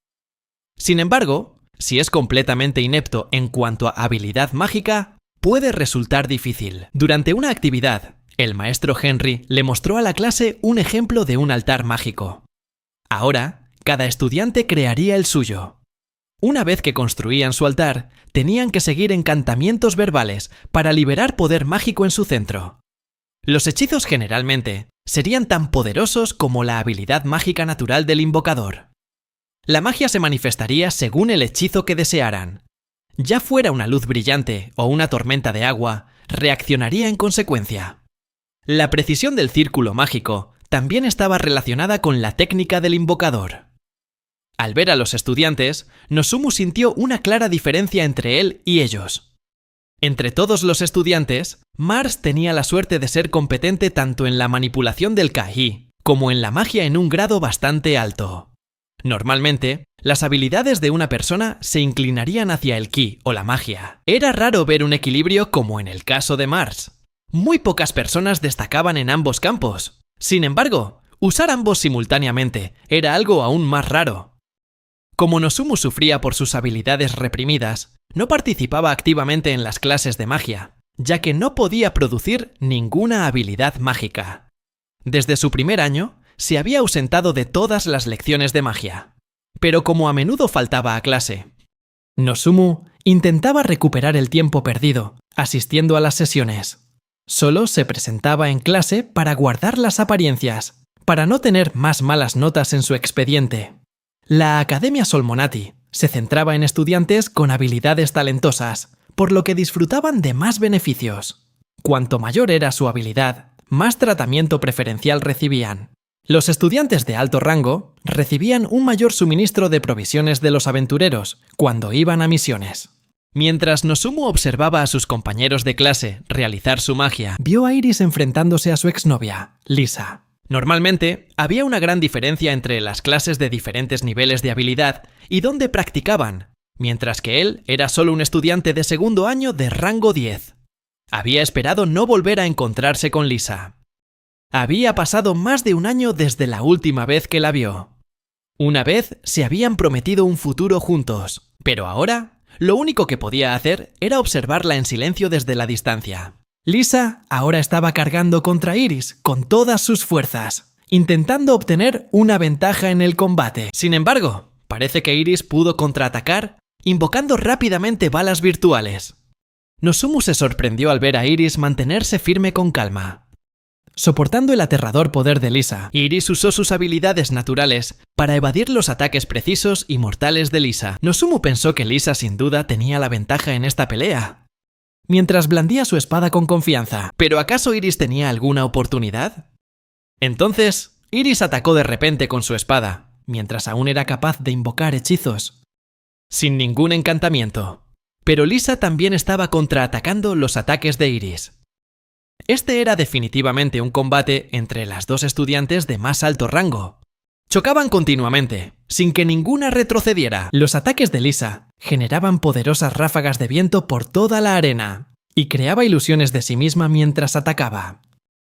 Sin embargo, si es completamente inepto en cuanto a habilidad mágica, puede resultar difícil. Durante una actividad, el maestro Henry le mostró a la clase un ejemplo de un altar mágico. Ahora, cada estudiante crearía el suyo. Una vez que construían su altar, tenían que seguir encantamientos verbales para liberar poder mágico en su centro. Los hechizos generalmente serían tan poderosos como la habilidad mágica natural del invocador. La magia se manifestaría según el hechizo que desearan. Ya fuera una luz brillante o una tormenta de agua, reaccionaría en consecuencia. La precisión del círculo mágico también estaba relacionada con la técnica del invocador. Al ver a los estudiantes, Nozumu sintió una clara diferencia entre él y ellos. Entre todos los estudiantes, Mars tenía la suerte de ser competente tanto en la manipulación del Kai como en la magia en un grado bastante alto. Normalmente, las habilidades de una persona se inclinarían hacia el ki o la magia. Era raro ver un equilibrio como en el caso de Mars. Muy pocas personas destacaban en ambos campos. Sin embargo, usar ambos simultáneamente era algo aún más raro. Como Nozumu sufría por sus habilidades reprimidas, no participaba activamente en las clases de magia, ya que no podía producir ninguna habilidad mágica. Desde su primer año, se había ausentado de todas las lecciones de magia, pero como a menudo faltaba a clase, Nozumu intentaba recuperar el tiempo perdido, asistiendo a las sesiones. Solo se presentaba en clase para guardar las apariencias, para no tener más malas notas en su expediente. La Academia Solmonati se centraba en estudiantes con habilidades talentosas, por lo que disfrutaban de más beneficios. Cuanto mayor era su habilidad, más tratamiento preferencial recibían. Los estudiantes de alto rango recibían un mayor suministro de provisiones de los aventureros cuando iban a misiones. Mientras Nozumu observaba a sus compañeros de clase realizar su magia, vio a Iris enfrentándose a su exnovia, Lisa. Normalmente, había una gran diferencia entre las clases de diferentes niveles de habilidad y dónde practicaban, mientras que él era solo un estudiante de segundo año de rango 10. Había esperado no volver a encontrarse con Lisa. Había pasado más de un año desde la última vez que la vio. Una vez se habían prometido un futuro juntos, pero ahora, lo único que podía hacer era observarla en silencio desde la distancia. Lisa ahora estaba cargando contra Iris con todas sus fuerzas, intentando obtener una ventaja en el combate. Sin embargo, parece que Iris pudo contraatacar, invocando rápidamente balas virtuales. Nozumu se sorprendió al ver a Iris mantenerse firme con calma. Soportando el aterrador poder de Lisa, Iris usó sus habilidades naturales para evadir los ataques precisos y mortales de Lisa. Nozumu pensó que Lisa sin duda tenía la ventaja en esta pelea, mientras blandía su espada con confianza. ¿Pero acaso Iris tenía alguna oportunidad? Entonces, Iris atacó de repente con su espada, mientras aún era capaz de invocar hechizos, sin ningún encantamiento. Pero Lisa también estaba contraatacando los ataques de Iris. Este era definitivamente un combate entre las dos estudiantes de más alto rango. Chocaban continuamente, sin que ninguna retrocediera. Los ataques de Lisa generaban poderosas ráfagas de viento por toda la arena, y creaba ilusiones de sí misma mientras atacaba.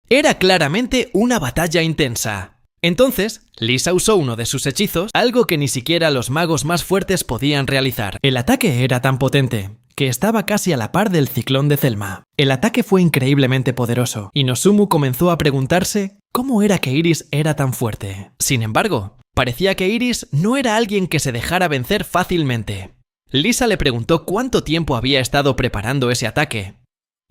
Era claramente una batalla intensa. Entonces, Lisa usó uno de sus hechizos, algo que ni siquiera los magos más fuertes podían realizar. El ataque era tan potente que estaba casi a la par del ciclón de Zelma. El ataque fue increíblemente poderoso, y Nozumu comenzó a preguntarse cómo era que Iris era tan fuerte. Sin embargo, parecía que Iris no era alguien que se dejara vencer fácilmente. Lisa le preguntó cuánto tiempo había estado preparando ese ataque.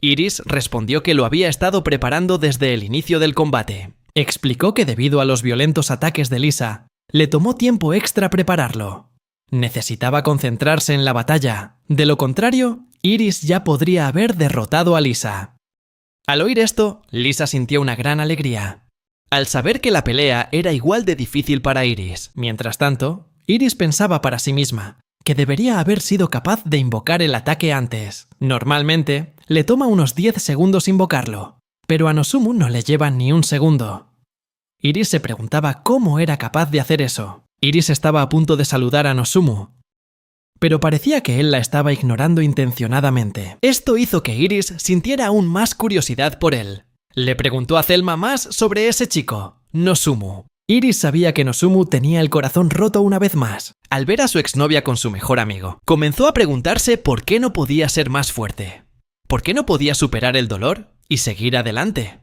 Iris respondió que lo había estado preparando desde el inicio del combate. Explicó que debido a los violentos ataques de Lisa, le tomó tiempo extra prepararlo. Necesitaba concentrarse en la batalla. De lo contrario, Iris ya podría haber derrotado a Lisa. Al oír esto, Lisa sintió una gran alegría, al saber que la pelea era igual de difícil para Iris. Mientras tanto, Iris pensaba para sí misma que debería haber sido capaz de invocar el ataque antes. Normalmente, le toma unos 10 segundos invocarlo, pero a Nozumu no le lleva ni un segundo. Iris se preguntaba cómo era capaz de hacer eso. Iris estaba a punto de saludar a Nozumu, pero parecía que él la estaba ignorando intencionadamente. Esto hizo que Iris sintiera aún más curiosidad por él. Le preguntó a Zelma más sobre ese chico, Nozumu. Iris sabía que Nozumu tenía el corazón roto una vez más, al ver a su exnovia con su mejor amigo. Comenzó a preguntarse por qué no podía ser más fuerte. ¿Por qué no podía superar el dolor y seguir adelante?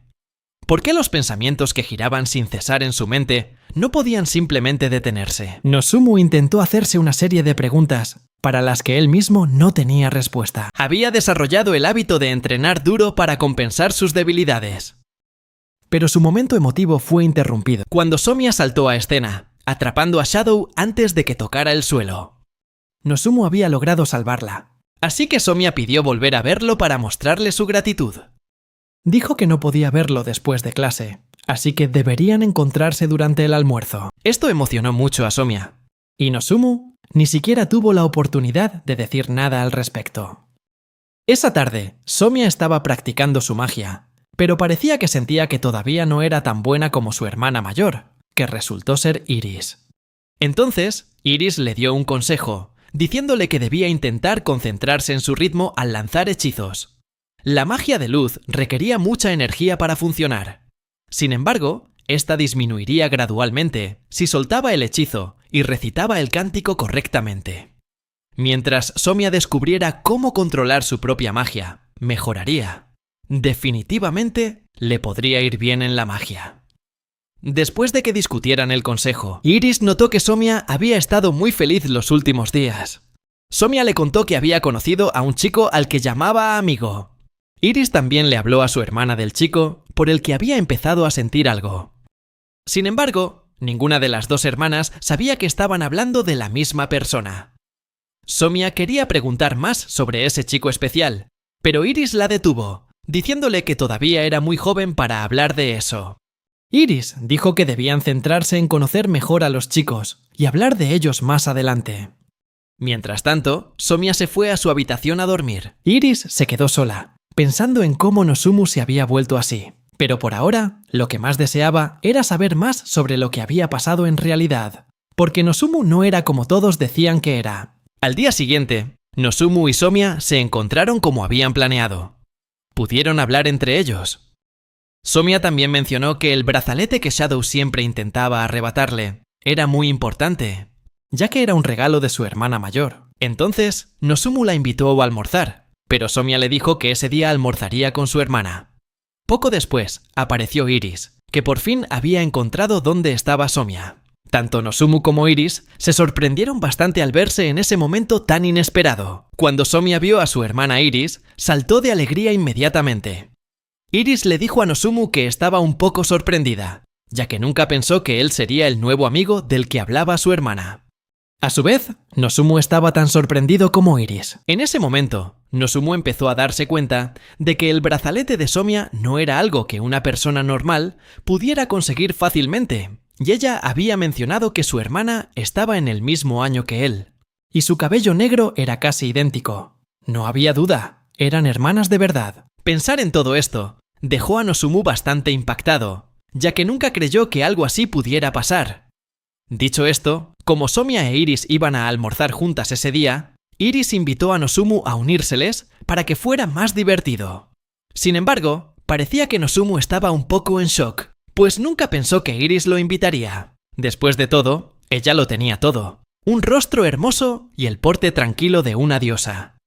¿Por qué los pensamientos que giraban sin cesar en su mente no podían simplemente detenerse? Nozumu intentó hacerse una serie de preguntas para las que él mismo no tenía respuesta. Había desarrollado el hábito de entrenar duro para compensar sus debilidades. Pero su momento emotivo fue interrumpido cuando Somia saltó a escena, atrapando a Shadow antes de que tocara el suelo. Nozumu había logrado salvarla, así que Somia pidió volver a verlo para mostrarle su gratitud. Dijo que no podía verlo después de clase, así que deberían encontrarse durante el almuerzo. Esto emocionó mucho a Somia, y Nozumu ni siquiera tuvo la oportunidad de decir nada al respecto. Esa tarde, Somia estaba practicando su magia, pero parecía que sentía que todavía no era tan buena como su hermana mayor, que resultó ser Iris. Entonces, Iris le dio un consejo, diciéndole que debía intentar concentrarse en su ritmo al lanzar hechizos. La magia de luz requería mucha energía para funcionar. Sin embargo, esta disminuiría gradualmente si soltaba el hechizo y recitaba el cántico correctamente. Mientras Somia descubriera cómo controlar su propia magia, mejoraría. Definitivamente le podría ir bien en la magia. Después de que discutieran el consejo, Iris notó que Somia había estado muy feliz los últimos días. Somia le contó que había conocido a un chico al que llamaba amigo. Iris también le habló a su hermana del chico, por el que había empezado a sentir algo. Sin embargo, ninguna de las dos hermanas sabía que estaban hablando de la misma persona. Somia quería preguntar más sobre ese chico especial, pero Iris la detuvo, diciéndole que todavía era muy joven para hablar de eso. Iris dijo que debían centrarse en conocer mejor a los chicos y hablar de ellos más adelante. Mientras tanto, Somia se fue a su habitación a dormir. Iris se quedó sola, pensando en cómo Nozomu se había vuelto así. Pero por ahora, lo que más deseaba era saber más sobre lo que había pasado en realidad, porque Nozomu no era como todos decían que era. Al día siguiente, Nozomu y Somia se encontraron como habían planeado. Pudieron hablar entre ellos. Somia también mencionó que el brazalete que Shadow siempre intentaba arrebatarle era muy importante, ya que era un regalo de su hermana mayor. Entonces, Nozomu la invitó a almorzar, pero Somia le dijo que ese día almorzaría con su hermana. Poco después, apareció Iris, que por fin había encontrado dónde estaba Somia. Tanto Nozomu como Iris se sorprendieron bastante al verse en ese momento tan inesperado. Cuando Somia vio a su hermana Iris, saltó de alegría inmediatamente. Iris le dijo a Nozomu que estaba un poco sorprendida, ya que nunca pensó que él sería el nuevo amigo del que hablaba su hermana. A su vez, Nozomu estaba tan sorprendido como Iris. En ese momento, Nozomu empezó a darse cuenta de que el brazalete de Somia no era algo que una persona normal pudiera conseguir fácilmente, y ella había mencionado que su hermana estaba en el mismo año que él. Y su cabello negro era casi idéntico. No había duda, eran hermanas de verdad. Pensar en todo esto dejó a Nozomu bastante impactado, ya que nunca creyó que algo así pudiera pasar. Dicho esto, como Somia e Iris iban a almorzar juntas ese día, Iris invitó a Nozomu a unírseles para que fuera más divertido. Sin embargo, parecía que Nozomu estaba un poco en shock, pues nunca pensó que Iris lo invitaría. Después de todo, ella lo tenía todo: un rostro hermoso y el porte tranquilo de una diosa.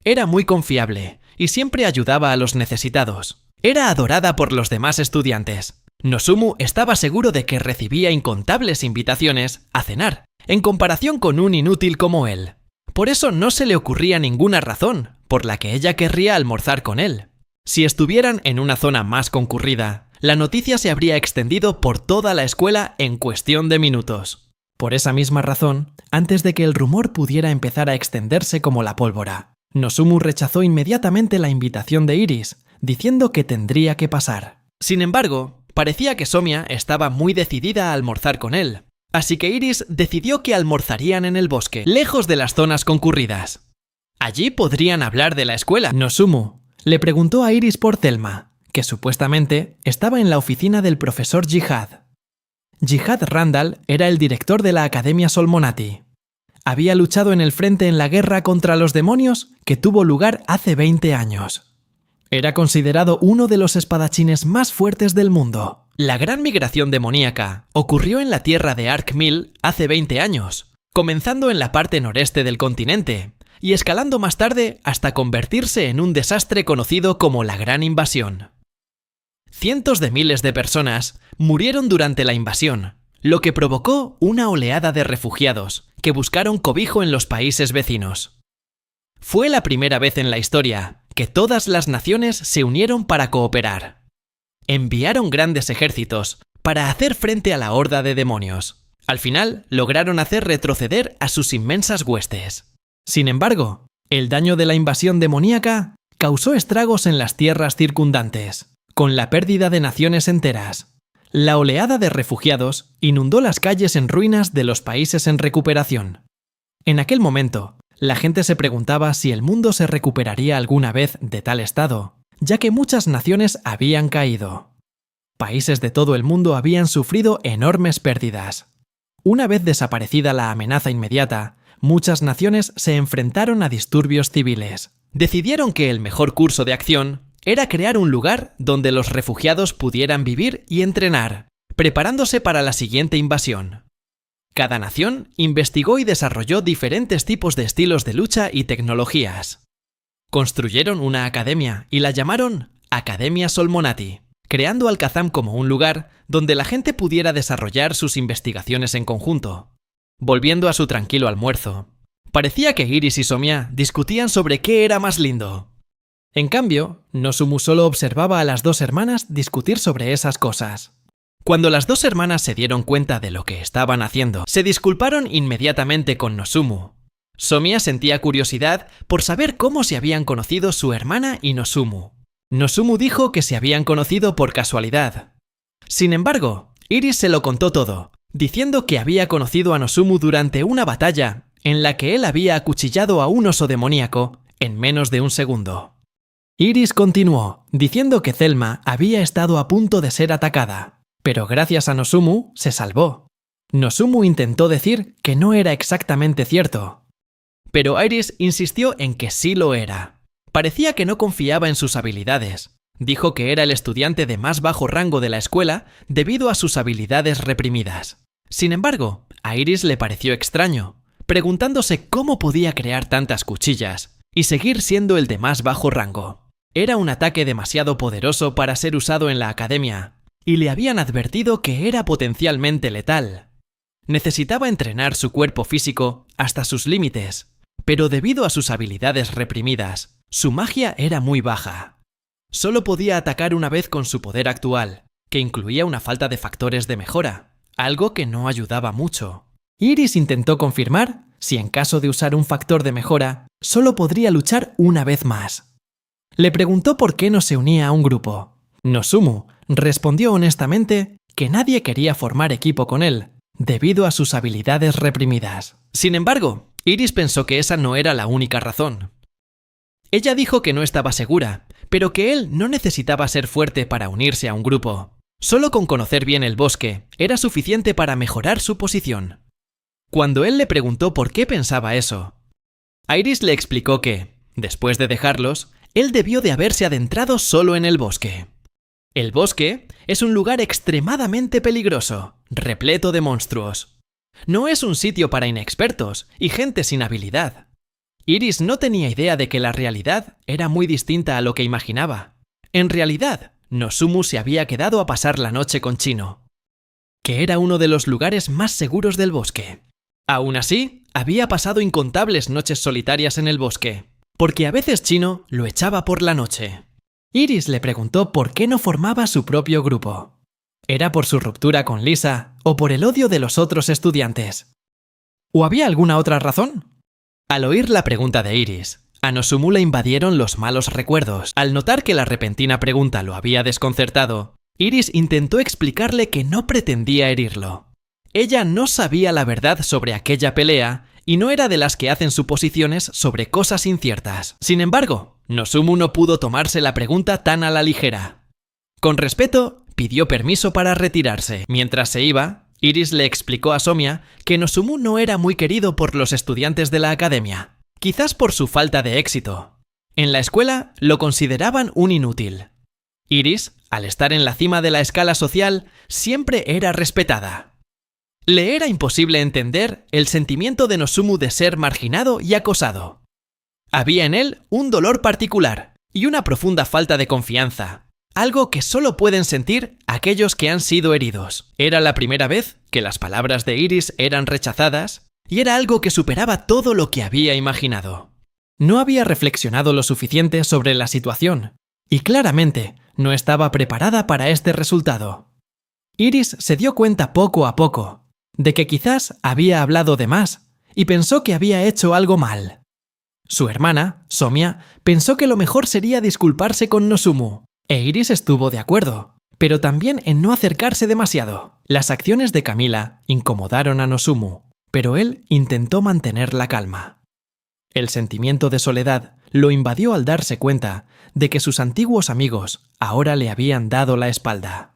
Era muy confiable y siempre ayudaba a los necesitados. Era adorada por los demás estudiantes. Nozomu estaba seguro de que recibía incontables invitaciones a cenar, en comparación con un inútil como él. Por eso no se le ocurría ninguna razón por la que ella querría almorzar con él. Si estuvieran en una zona más concurrida, la noticia se habría extendido por toda la escuela en cuestión de minutos. Por esa misma razón, antes de que el rumor pudiera empezar a extenderse como la pólvora, Nozomu rechazó inmediatamente la invitación de Iris, diciendo que tendría que pasar. Sin embargo, parecía que Somia estaba muy decidida a almorzar con él, así que Iris decidió que almorzarían en el bosque, lejos de las zonas concurridas. Allí podrían hablar de la escuela. Nozomu le preguntó a Iris por Thelma, que supuestamente estaba en la oficina del profesor Jihad. Jihad Randall era el director de la Academia Solmonati. Había luchado en el frente en la guerra contra los demonios que tuvo lugar hace 20 años. Era considerado uno de los espadachines más fuertes del mundo. La gran migración demoníaca ocurrió en la tierra de Arkmill hace 20 años, comenzando en la parte noreste del continente y escalando más tarde hasta convertirse en un desastre conocido como la Gran Invasión. Cientos de miles de personas murieron durante la invasión, lo que provocó una oleada de refugiados que buscaron cobijo en los países vecinos. Fue la primera vez en la historia que todas las naciones se unieron para cooperar. Enviaron grandes ejércitos para hacer frente a la horda de demonios. Al final, lograron hacer retroceder a sus inmensas huestes. Sin embargo, el daño de la invasión demoníaca causó estragos en las tierras circundantes, con la pérdida de naciones enteras. La oleada de refugiados inundó las calles en ruinas de los países en recuperación. En aquel momento, la gente se preguntaba si el mundo se recuperaría alguna vez de tal estado, ya que muchas naciones habían caído. Países de todo el mundo habían sufrido enormes pérdidas. Una vez desaparecida la amenaza inmediata, muchas naciones se enfrentaron a disturbios civiles. Decidieron que el mejor curso de acción era crear un lugar donde los refugiados pudieran vivir y entrenar, preparándose para la siguiente invasión. Cada nación investigó y desarrolló diferentes tipos de estilos de lucha y tecnologías. Construyeron una academia y la llamaron Academia Solmonati, creando Al-Qassam como un lugar donde la gente pudiera desarrollar sus investigaciones en conjunto. Volviendo a su tranquilo almuerzo, parecía que Iris y Somia discutían sobre qué era más lindo. En cambio, Nozomu solo observaba a las dos hermanas discutir sobre esas cosas. Cuando las dos hermanas se dieron cuenta de lo que estaban haciendo, se disculparon inmediatamente con Nozomu. Somia sentía curiosidad por saber cómo se habían conocido su hermana y Nozomu. Nozomu dijo que se habían conocido por casualidad. Sin embargo, Iris se lo contó todo, diciendo que había conocido a Nozomu durante una batalla en la que él había acuchillado a un oso demoníaco en menos de un segundo. Iris continuó, diciendo que Thelma había estado a punto de ser atacada, pero gracias a Nozomu se salvó. Nozomu intentó decir que no era exactamente cierto, pero Iris insistió en que sí lo era. Parecía que no confiaba en sus habilidades. Dijo que era el estudiante de más bajo rango de la escuela debido a sus habilidades reprimidas. Sin embargo, a Iris le pareció extraño, preguntándose cómo podía crear tantas cuchillas y seguir siendo el de más bajo rango. Era un ataque demasiado poderoso para ser usado en la academia, y le habían advertido que era potencialmente letal. Necesitaba entrenar su cuerpo físico hasta sus límites, pero debido a sus habilidades reprimidas, su magia era muy baja. Solo podía atacar una vez con su poder actual, que incluía una falta de factores de mejora, algo que no ayudaba mucho. Iris intentó confirmar si en caso de usar un factor de mejora, solo podría luchar una vez más. Le preguntó por qué no se unía a un grupo. Nozomu respondió honestamente que nadie quería formar equipo con él, debido a sus habilidades reprimidas. Sin embargo, Iris pensó que esa no era la única razón. Ella dijo que no estaba segura, pero que él no necesitaba ser fuerte para unirse a un grupo. Solo con conocer bien el bosque era suficiente para mejorar su posición. Cuando él le preguntó por qué pensaba eso, Iris le explicó que, después de dejarlos, él debió de haberse adentrado solo en el bosque. El bosque es un lugar extremadamente peligroso, repleto de monstruos. No es un sitio para inexpertos y gente sin habilidad. Iris no tenía idea de que la realidad era muy distinta a lo que imaginaba. En realidad, Nozomu se había quedado a pasar la noche con Chino, que era uno de los lugares más seguros del bosque. Aún así, había pasado incontables noches solitarias en el bosque, porque a veces Chino lo echaba por la noche. Iris le preguntó por qué no formaba su propio grupo. ¿Era por su ruptura con Lisa o por el odio de los otros estudiantes? ¿O había alguna otra razón? Al oír la pregunta de Iris, a Nozomu le invadieron los malos recuerdos. Al notar que la repentina pregunta lo había desconcertado, Iris intentó explicarle que no pretendía herirlo. Ella no sabía la verdad sobre aquella pelea y no era de las que hacen suposiciones sobre cosas inciertas. Sin embargo, Nozomu no pudo tomarse la pregunta tan a la ligera. Con respeto, pidió permiso para retirarse. Mientras se iba, Iris le explicó a Somia que Nozomu no era muy querido por los estudiantes de la academia, quizás por su falta de éxito. En la escuela lo consideraban un inútil. Iris, al estar en la cima de la escala social, siempre era respetada. Le era imposible entender el sentimiento de Nozomu de ser marginado y acosado. Había en él un dolor particular y una profunda falta de confianza, algo que solo pueden sentir aquellos que han sido heridos. Era la primera vez que las palabras de Iris eran rechazadas y era algo que superaba todo lo que había imaginado. No había reflexionado lo suficiente sobre la situación y claramente no estaba preparada para este resultado. Iris se dio cuenta poco a poco de que quizás había hablado de más y pensó que había hecho algo mal. Su hermana, Somia, pensó que lo mejor sería disculparse con Nozomu, e Iris estuvo de acuerdo, pero también en no acercarse demasiado. Las acciones de Camila incomodaron a Nozomu, pero él intentó mantener la calma. El sentimiento de soledad lo invadió al darse cuenta de que sus antiguos amigos ahora le habían dado la espalda.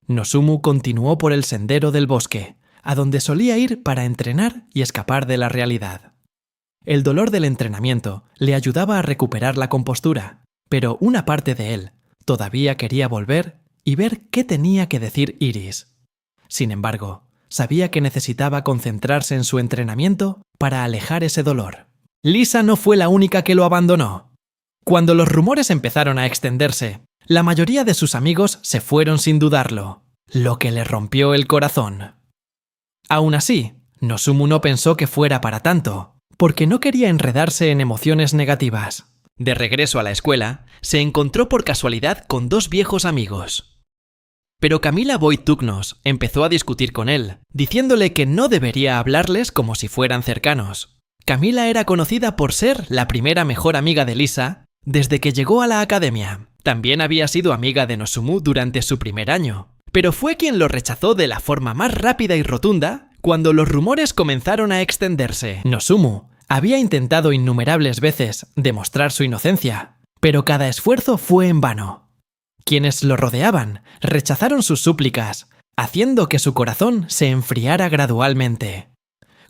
Nozomu continuó por el sendero del bosque, a donde solía ir para entrenar y escapar de la realidad. El dolor del entrenamiento le ayudaba a recuperar la compostura, pero una parte de él todavía quería volver y ver qué tenía que decir Iris. Sin embargo, sabía que necesitaba concentrarse en su entrenamiento para alejar ese dolor. Lisa no fue la única que lo abandonó. Cuando los rumores empezaron a extenderse, la mayoría de sus amigos se fueron sin dudarlo, lo que le rompió el corazón. Aún así, Nozumu no pensó que fuera para tanto, porque no quería enredarse en emociones negativas. De regreso a la escuela, se encontró por casualidad con dos viejos amigos. Pero Camila Boyd Tugnos empezó a discutir con él, diciéndole que no debería hablarles como si fueran cercanos. Camila era conocida por ser la primera mejor amiga de Lisa desde que llegó a la academia. También había sido amiga de Nozumu durante su primer año, pero fue quien lo rechazó de la forma más rápida y rotunda cuando los rumores comenzaron a extenderse. Nozumu había intentado innumerables veces demostrar su inocencia, pero cada esfuerzo fue en vano. Quienes lo rodeaban rechazaron sus súplicas, haciendo que su corazón se enfriara gradualmente.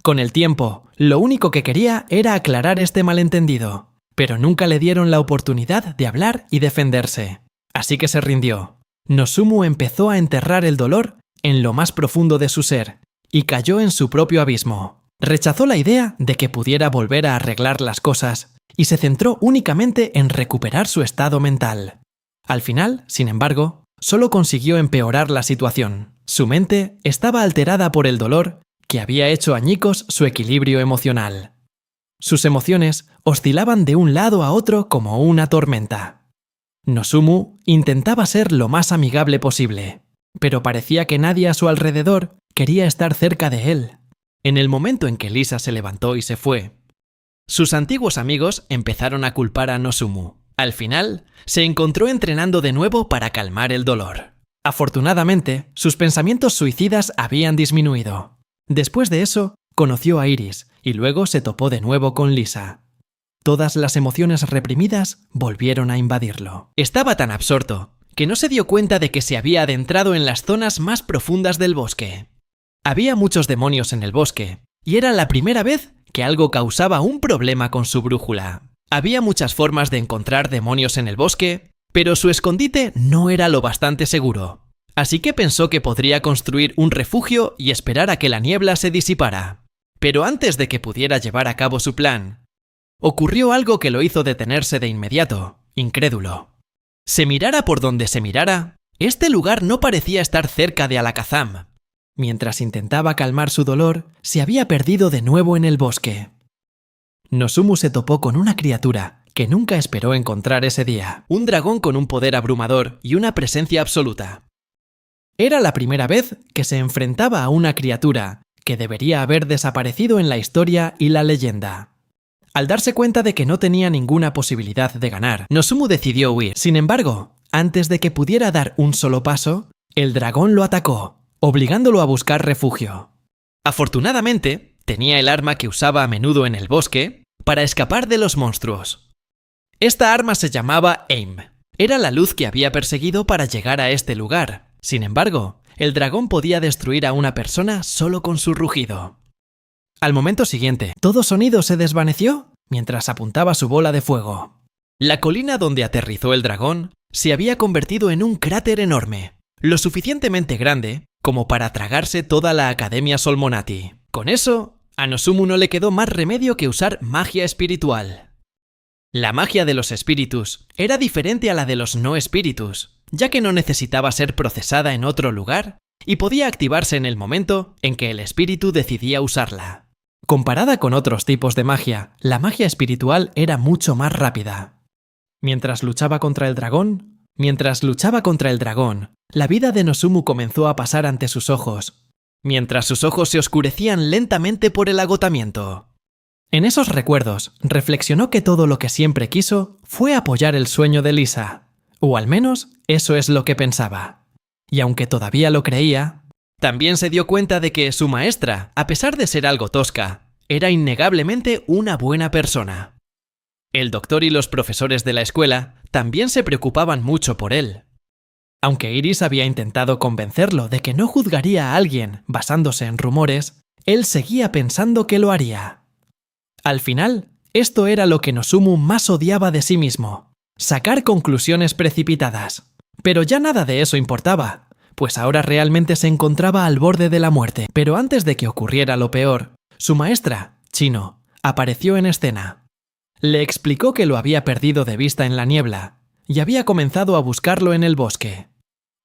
Con el tiempo, lo único que quería era aclarar este malentendido, pero nunca le dieron la oportunidad de hablar y defenderse. Así que se rindió. Nozumu empezó a enterrar el dolor en lo más profundo de su ser y cayó en su propio abismo. Rechazó la idea de que pudiera volver a arreglar las cosas y se centró únicamente en recuperar su estado mental. Al final, sin embargo, solo consiguió empeorar la situación. Su mente estaba alterada por el dolor que había hecho añicos su equilibrio emocional. Sus emociones oscilaban de un lado a otro como una tormenta. Nozumu intentaba ser lo más amigable posible, pero parecía que nadie a su alrededor quería estar cerca de él. En el momento en que Lisa se levantó y se fue, sus antiguos amigos empezaron a culpar a Nozumu. Al final, se encontró entrenando de nuevo para calmar el dolor. Afortunadamente, sus pensamientos suicidas habían disminuido. Después de eso, conoció a Iris y luego se topó de nuevo con Lisa. Todas las emociones reprimidas volvieron a invadirlo. Estaba tan absorto que no se dio cuenta de que se había adentrado en las zonas más profundas del bosque. Había muchos demonios en el bosque, y era la primera vez que algo causaba un problema con su brújula. Había muchas formas de encontrar demonios en el bosque, pero su escondite no era lo bastante seguro. Así que pensó que podría construir un refugio y esperar a que la niebla se disipara. Pero antes de que pudiera llevar a cabo su plan, ocurrió algo que lo hizo detenerse de inmediato, incrédulo. Se mirara por donde se mirara, este lugar no parecía estar cerca de Alakazam. Mientras intentaba calmar su dolor, se había perdido de nuevo en el bosque. Nozumu se topó con una criatura que nunca esperó encontrar ese día. Un dragón con un poder abrumador y una presencia absoluta. Era la primera vez que se enfrentaba a una criatura que debería haber desaparecido en la historia y la leyenda. Al darse cuenta de que no tenía ninguna posibilidad de ganar, Nozumu decidió huir. Sin embargo, antes de que pudiera dar un solo paso, el dragón lo atacó, obligándolo a buscar refugio. Afortunadamente, tenía el arma que usaba a menudo en el bosque para escapar de los monstruos. Esta arma se llamaba Aim. Era la luz que había perseguido para llegar a este lugar. Sin embargo, el dragón podía destruir a una persona solo con su rugido. Al momento siguiente, todo sonido se desvaneció mientras apuntaba su bola de fuego. La colina donde aterrizó el dragón se había convertido en un cráter enorme, lo suficientemente grande como para tragarse toda la Academia Solmonati. Con eso, a Nozumu no le quedó más remedio que usar magia espiritual. La magia de los espíritus era diferente a la de los no espíritus, ya que no necesitaba ser procesada en otro lugar y podía activarse en el momento en que el espíritu decidía usarla. Comparada con otros tipos de magia, la magia espiritual era mucho más rápida. Mientras luchaba contra el dragón, la vida de Nozumu comenzó a pasar ante sus ojos, mientras sus ojos se oscurecían lentamente por el agotamiento. En esos recuerdos, reflexionó que todo lo que siempre quiso fue apoyar el sueño de Lisa, o al menos eso es lo que pensaba. Y aunque todavía lo creía, también se dio cuenta de que su maestra, a pesar de ser algo tosca, era innegablemente una buena persona. El doctor y los profesores de la escuela también se preocupaban mucho por él. Aunque Iris había intentado convencerlo de que no juzgaría a alguien basándose en rumores, él seguía pensando que lo haría. Al final, esto era lo que Nozomu más odiaba de sí mismo: sacar conclusiones precipitadas. Pero ya nada de eso importaba, pues ahora realmente se encontraba al borde de la muerte. Pero antes de que ocurriera lo peor, su maestra, Chino, apareció en escena. Le explicó que lo había perdido de vista en la niebla y había comenzado a buscarlo en el bosque.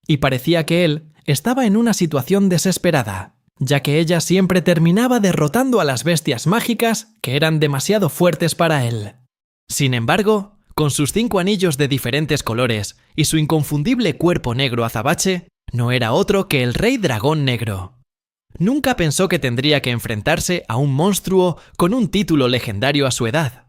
Y parecía que él estaba en una situación desesperada, ya que ella siempre terminaba derrotando a las bestias mágicas que eran demasiado fuertes para él. Sin embargo, con sus 5 anillos de diferentes colores y su inconfundible cuerpo negro azabache, no era otro que el Rey Dragón Negro. Nunca pensó que tendría que enfrentarse a un monstruo con un título legendario a su edad.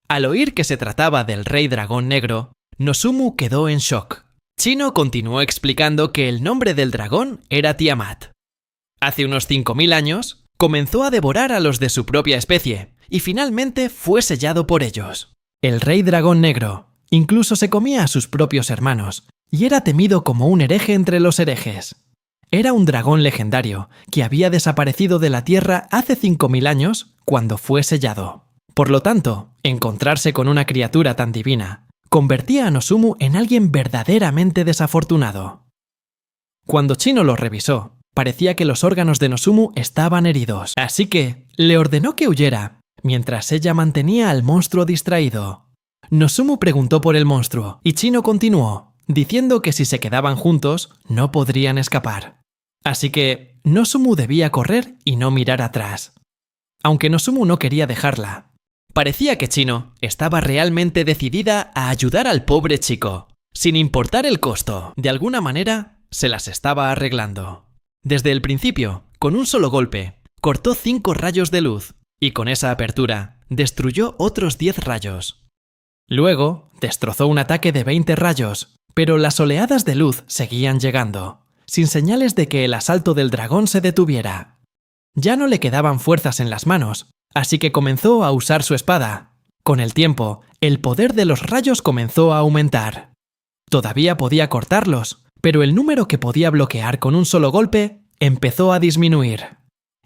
Al oír que se trataba del Rey Dragón Negro, Nozomu quedó en shock. Chino continuó explicando que el nombre del dragón era Tiamat. Hace unos 5000 años, comenzó a devorar a los de su propia especie y finalmente fue sellado por ellos. El Rey Dragón Negro incluso se comía a sus propios hermanos y era temido como un hereje entre los herejes. Era un dragón legendario que había desaparecido de la Tierra hace 5000 años cuando fue sellado. Por lo tanto, encontrarse con una criatura tan divina convertía a Nozomu en alguien verdaderamente desafortunado. Cuando Chino lo revisó, parecía que los órganos de Nozomu estaban heridos, así que le ordenó que huyera, mientras ella mantenía al monstruo distraído. Nozomu preguntó por el monstruo y Chino continuó, diciendo que si se quedaban juntos, no podrían escapar. Así que Nozomu debía correr y no mirar atrás. Aunque Nozomu no quería dejarla, parecía que Chino estaba realmente decidida a ayudar al pobre chico, sin importar el costo. De alguna manera, se las estaba arreglando. Desde el principio, con un solo golpe, cortó 5 rayos de luz y con esa apertura destruyó otros 10 rayos. Luego, destrozó un ataque de 20 rayos, pero las oleadas de luz seguían llegando, sin señales de que el asalto del dragón se detuviera. Ya no le quedaban fuerzas en las manos, así que comenzó a usar su espada. Con el tiempo, el poder de los rayos comenzó a aumentar. Todavía podía cortarlos, pero el número que podía bloquear con un solo golpe empezó a disminuir.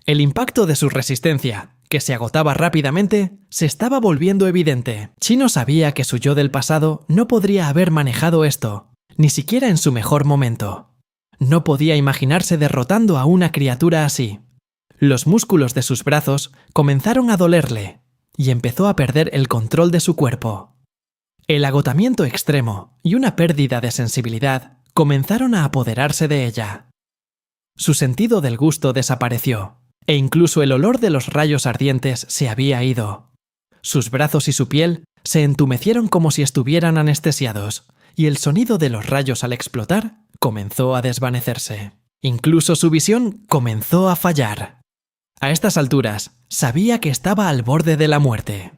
El impacto de su resistencia, que se agotaba rápidamente, se estaba volviendo evidente. Chino sabía que su yo del pasado no podría haber manejado esto, ni siquiera en su mejor momento. No podía imaginarse derrotando a una criatura así. Los músculos de sus brazos comenzaron a dolerle y empezó a perder el control de su cuerpo. El agotamiento extremo y una pérdida de sensibilidad comenzaron a apoderarse de ella. Su sentido del gusto desapareció, e incluso el olor de los rayos ardientes se había ido. Sus brazos y su piel se entumecieron como si estuvieran anestesiados, y el sonido de los rayos al explotar comenzó a desvanecerse. Incluso su visión comenzó a fallar. A estas alturas, sabía que estaba al borde de la muerte.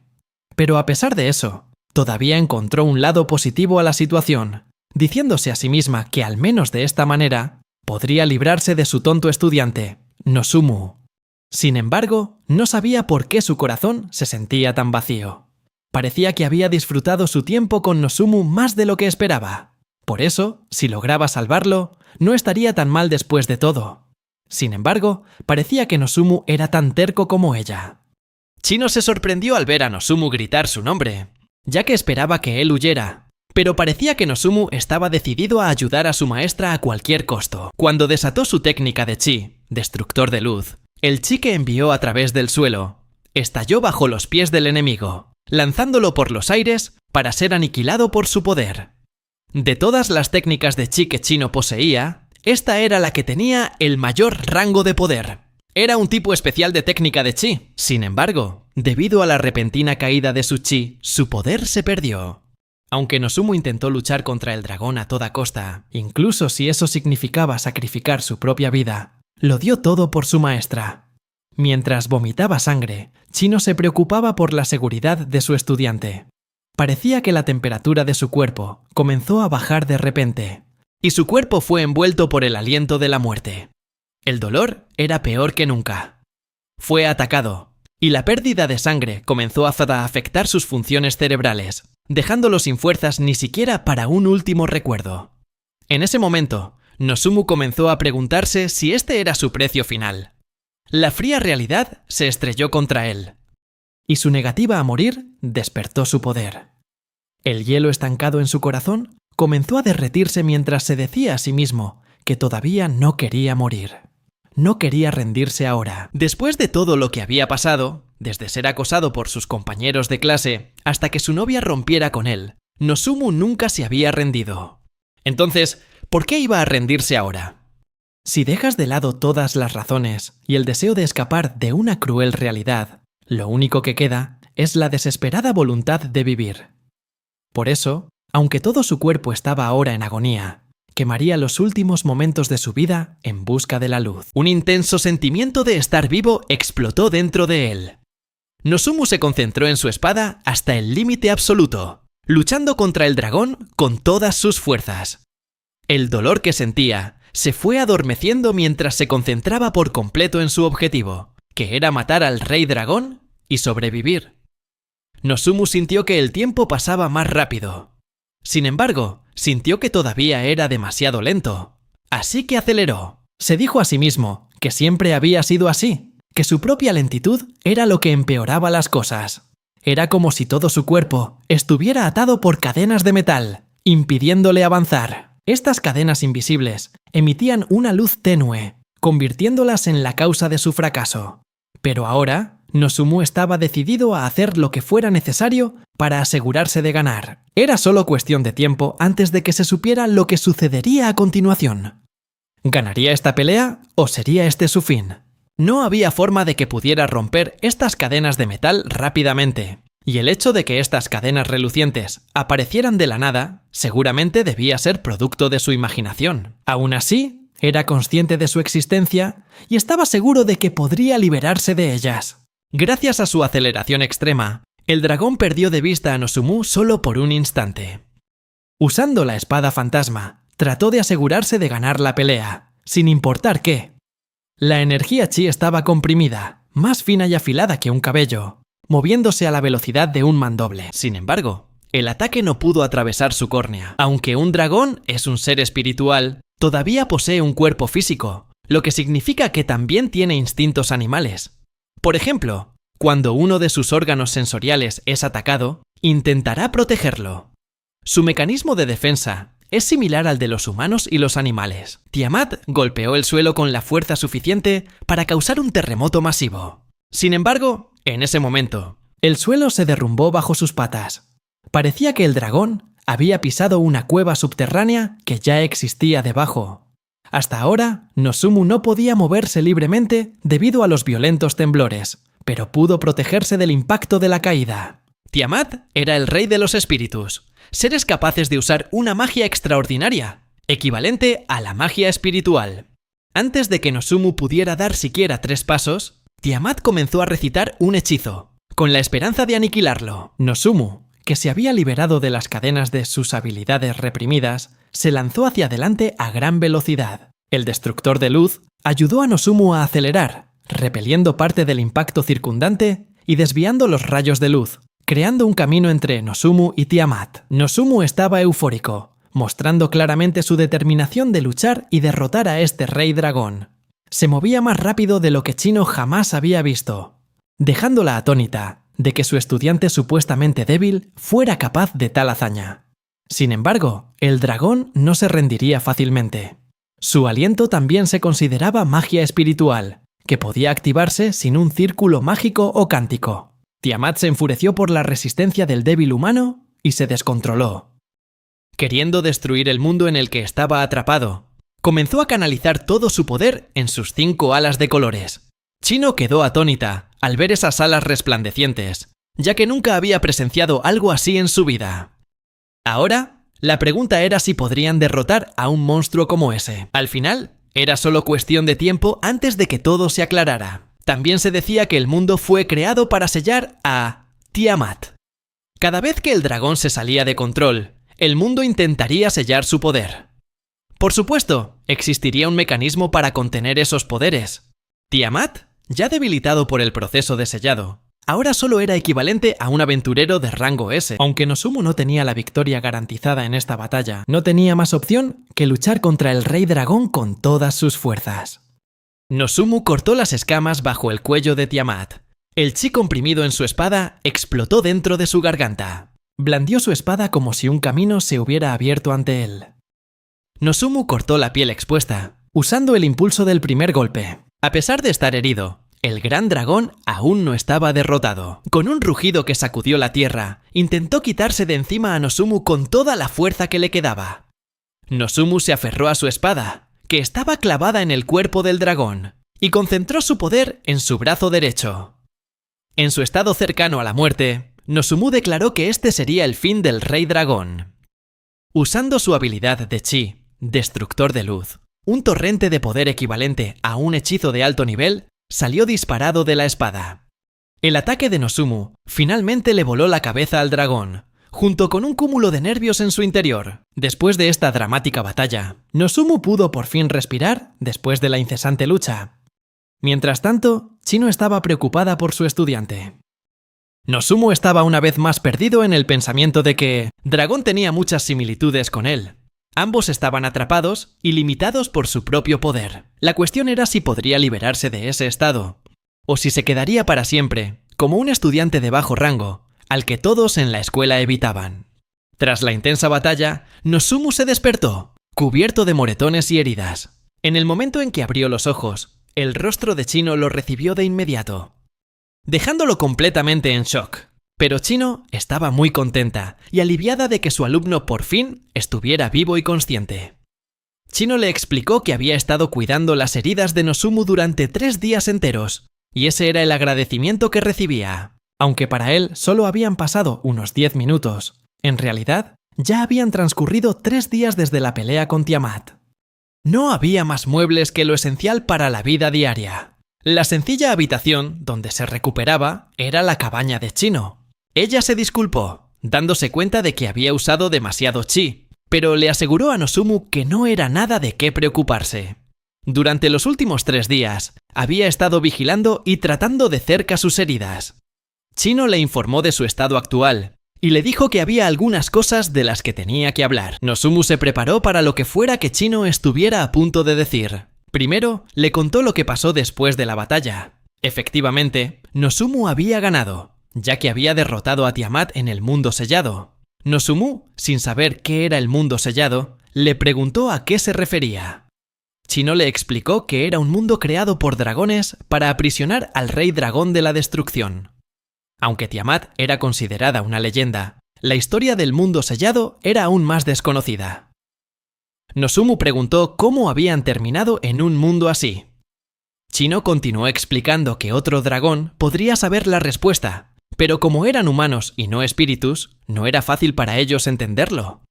Pero a pesar de eso, todavía encontró un lado positivo a la situación, diciéndose a sí misma que al menos de esta manera podría librarse de su tonto estudiante, Nozomu. Sin embargo, no sabía por qué su corazón se sentía tan vacío. Parecía que había disfrutado su tiempo con Nozomu más de lo que esperaba. Por eso, si lograba salvarlo, no estaría tan mal después de todo. Sin embargo, parecía que Nozomu era tan terco como ella. Chino se sorprendió al ver a Nozomu gritar su nombre, ya que esperaba que él huyera, pero parecía que Nozomu estaba decidido a ayudar a su maestra a cualquier costo. Cuando desató su técnica de chi, destructor de luz, el chi que envió a través del suelo estalló bajo los pies del enemigo, lanzándolo por los aires para ser aniquilado por su poder. De todas las técnicas de chi que Chino poseía, esta era la que tenía el mayor rango de poder. Era un tipo especial de técnica de chi. Sin embargo, debido a la repentina caída de su chi, su poder se perdió. Aunque Nozomu intentó luchar contra el dragón a toda costa, incluso si eso significaba sacrificar su propia vida, lo dio todo por su maestra. Mientras vomitaba sangre, Chino se preocupaba por la seguridad de su estudiante. Parecía que la temperatura de su cuerpo comenzó a bajar de repente, y su cuerpo fue envuelto por el aliento de la muerte. El dolor era peor que nunca. Fue atacado, y la pérdida de sangre comenzó a afectar sus funciones cerebrales, dejándolo sin fuerzas ni siquiera para un último recuerdo. En ese momento, Nozumu comenzó a preguntarse si este era su precio final. La fría realidad se estrelló contra él, y su negativa a morir despertó su poder. El hielo estancado en su corazón comenzó a derretirse mientras se decía a sí mismo que todavía no quería morir. No quería rendirse ahora. Después de todo lo que había pasado, desde ser acosado por sus compañeros de clase hasta que su novia rompiera con él, Nozumu nunca se había rendido. Entonces, ¿por qué iba a rendirse ahora? Si dejas de lado todas las razones y el deseo de escapar de una cruel realidad, lo único que queda es la desesperada voluntad de vivir. Por eso, aunque todo su cuerpo estaba ahora en agonía, quemaría los últimos momentos de su vida en busca de la luz. Un intenso sentimiento de estar vivo explotó dentro de él. Nozumu se concentró en su espada hasta el límite absoluto, luchando contra el dragón con todas sus fuerzas. El dolor que sentía se fue adormeciendo mientras se concentraba por completo en su objetivo, que era matar al rey dragón y sobrevivir. Nozumu sintió que el tiempo pasaba más rápido. Sin embargo, sintió que todavía era demasiado lento, así que aceleró. Se dijo a sí mismo que siempre había sido así, que su propia lentitud era lo que empeoraba las cosas. Era como si todo su cuerpo estuviera atado por cadenas de metal, impidiéndole avanzar. Estas cadenas invisibles emitían una luz tenue, convirtiéndolas en la causa de su fracaso. Pero ahora, Nozumu estaba decidido a hacer lo que fuera necesario para asegurarse de ganar. Era solo cuestión de tiempo antes de que se supiera lo que sucedería a continuación. ¿Ganaría esta pelea o sería este su fin? No había forma de que pudiera romper estas cadenas de metal rápidamente, y el hecho de que estas cadenas relucientes aparecieran de la nada seguramente debía ser producto de su imaginación. Aún así, era consciente de su existencia y estaba seguro de que podría liberarse de ellas. Gracias a su aceleración extrema, el dragón perdió de vista a Nozumu solo por un instante. Usando la espada fantasma, trató de asegurarse de ganar la pelea, sin importar qué. La energía chi estaba comprimida, más fina y afilada que un cabello, moviéndose a la velocidad de un mandoble. Sin embargo, el ataque no pudo atravesar su córnea. Aunque un dragón es un ser espiritual, todavía posee un cuerpo físico, lo que significa que también tiene instintos animales. Por ejemplo, cuando uno de sus órganos sensoriales es atacado, intentará protegerlo. Su mecanismo de defensa es similar al de los humanos y los animales. Tiamat golpeó el suelo con la fuerza suficiente para causar un terremoto masivo. Sin embargo, en ese momento, el suelo se derrumbó bajo sus patas. Parecía que el dragón había pisado una cueva subterránea que ya existía debajo. Hasta ahora, Nozumu no podía moverse libremente debido a los violentos temblores, pero pudo protegerse del impacto de la caída. Tiamat era el rey de los espíritus, seres capaces de usar una magia extraordinaria, equivalente a la magia espiritual. Antes de que Nozumu pudiera dar siquiera 3 pasos, Tiamat comenzó a recitar un hechizo, con la esperanza de aniquilarlo. Nozumu, que se había liberado de las cadenas de sus habilidades reprimidas, se lanzó hacia adelante a gran velocidad. El destructor de luz ayudó a Nozumu a acelerar, repeliendo parte del impacto circundante y desviando los rayos de luz, creando un camino entre Nozumu y Tiamat. Nozumu estaba eufórico, mostrando claramente su determinación de luchar y derrotar a este rey dragón. Se movía más rápido de lo que Chino jamás había visto, dejándola atónita de que su estudiante supuestamente débil fuera capaz de tal hazaña. Sin embargo, el dragón no se rendiría fácilmente. Su aliento también se consideraba magia espiritual, que podía activarse sin un círculo mágico o cántico. Tiamat se enfureció por la resistencia del débil humano y se descontroló. Queriendo destruir el mundo en el que estaba atrapado, comenzó a canalizar todo su poder en sus 5 alas de colores. Chino quedó atónita al ver esas alas resplandecientes, ya que nunca había presenciado algo así en su vida. Ahora, la pregunta era si podrían derrotar a un monstruo como ese. Al final, era solo cuestión de tiempo antes de que todo se aclarara. También se decía que el mundo fue creado para sellar a Tiamat. Cada vez que el dragón se salía de control, el mundo intentaría sellar su poder. Por supuesto, existiría un mecanismo para contener esos poderes. Tiamat, ya debilitado por el proceso de sellado, ahora solo era equivalente a un aventurero de rango S. Aunque Nozumu no tenía la victoria garantizada en esta batalla, no tenía más opción que luchar contra el Rey Dragón con todas sus fuerzas. Nozumu cortó las escamas bajo el cuello de Tiamat. El chi comprimido en su espada explotó dentro de su garganta. Blandió su espada como si un camino se hubiera abierto ante él. Nozumu cortó la piel expuesta, usando el impulso del primer golpe. A pesar de estar herido, el gran dragón aún no estaba derrotado. Con un rugido que sacudió la tierra, intentó quitarse de encima a Nozumu con toda la fuerza que le quedaba. Nozumu se aferró a su espada, que estaba clavada en el cuerpo del dragón, y concentró su poder en su brazo derecho. En su estado cercano a la muerte, Nozumu declaró que este sería el fin del Rey Dragón. Usando su habilidad de chi, destructor de luz, un torrente de poder equivalente a un hechizo de alto nivel salió disparado de la espada. El ataque de Nozumu finalmente le voló la cabeza al dragón, junto con un cúmulo de nervios en su interior. Después de esta dramática batalla, Nozumu pudo por fin respirar después de la incesante lucha. Mientras tanto, Chino estaba preocupada por su estudiante. Nozumu estaba una vez más perdido en el pensamiento de que Dragón tenía muchas similitudes con él. Ambos estaban atrapados y limitados por su propio poder. La cuestión era si podría liberarse de ese estado, o si se quedaría para siempre como un estudiante de bajo rango, al que todos en la escuela evitaban. Tras la intensa batalla, Nozumu se despertó, cubierto de moretones y heridas. En el momento en que abrió los ojos, el rostro de Chino lo recibió de inmediato, dejándolo completamente en shock. Pero Chino estaba muy contenta y aliviada de que su alumno por fin estuviera vivo y consciente. Chino le explicó que había estado cuidando las heridas de Nozumu durante 3 días enteros, y ese era el agradecimiento que recibía. Aunque para él solo habían pasado unos 10 minutos, en realidad ya habían transcurrido 3 días desde la pelea con Tiamat. No había más muebles que lo esencial para la vida diaria. La sencilla habitación donde se recuperaba era la cabaña de Chino. Ella se disculpó, dándose cuenta de que había usado demasiado chi, pero le aseguró a Nozumu que no era nada de qué preocuparse. Durante los últimos 3 días, había estado vigilando y tratando de cerca sus heridas. Chino le informó de su estado actual y le dijo que había algunas cosas de las que tenía que hablar. Nozumu se preparó para lo que fuera que Chino estuviera a punto de decir. Primero, le contó lo que pasó después de la batalla. Efectivamente, Nozumu había ganado, ya que había derrotado a Tiamat en el mundo sellado. Nozumu, sin saber qué era el mundo sellado, le preguntó a qué se refería. Chino le explicó que era un mundo creado por dragones para aprisionar al Rey Dragón de la Destrucción. Aunque Tiamat era considerada una leyenda, la historia del mundo sellado era aún más desconocida. Nozumu preguntó cómo habían terminado en un mundo así. Chino continuó explicando que otro dragón podría saber la respuesta, pero como eran humanos y no espíritus, no era fácil para ellos entenderlo.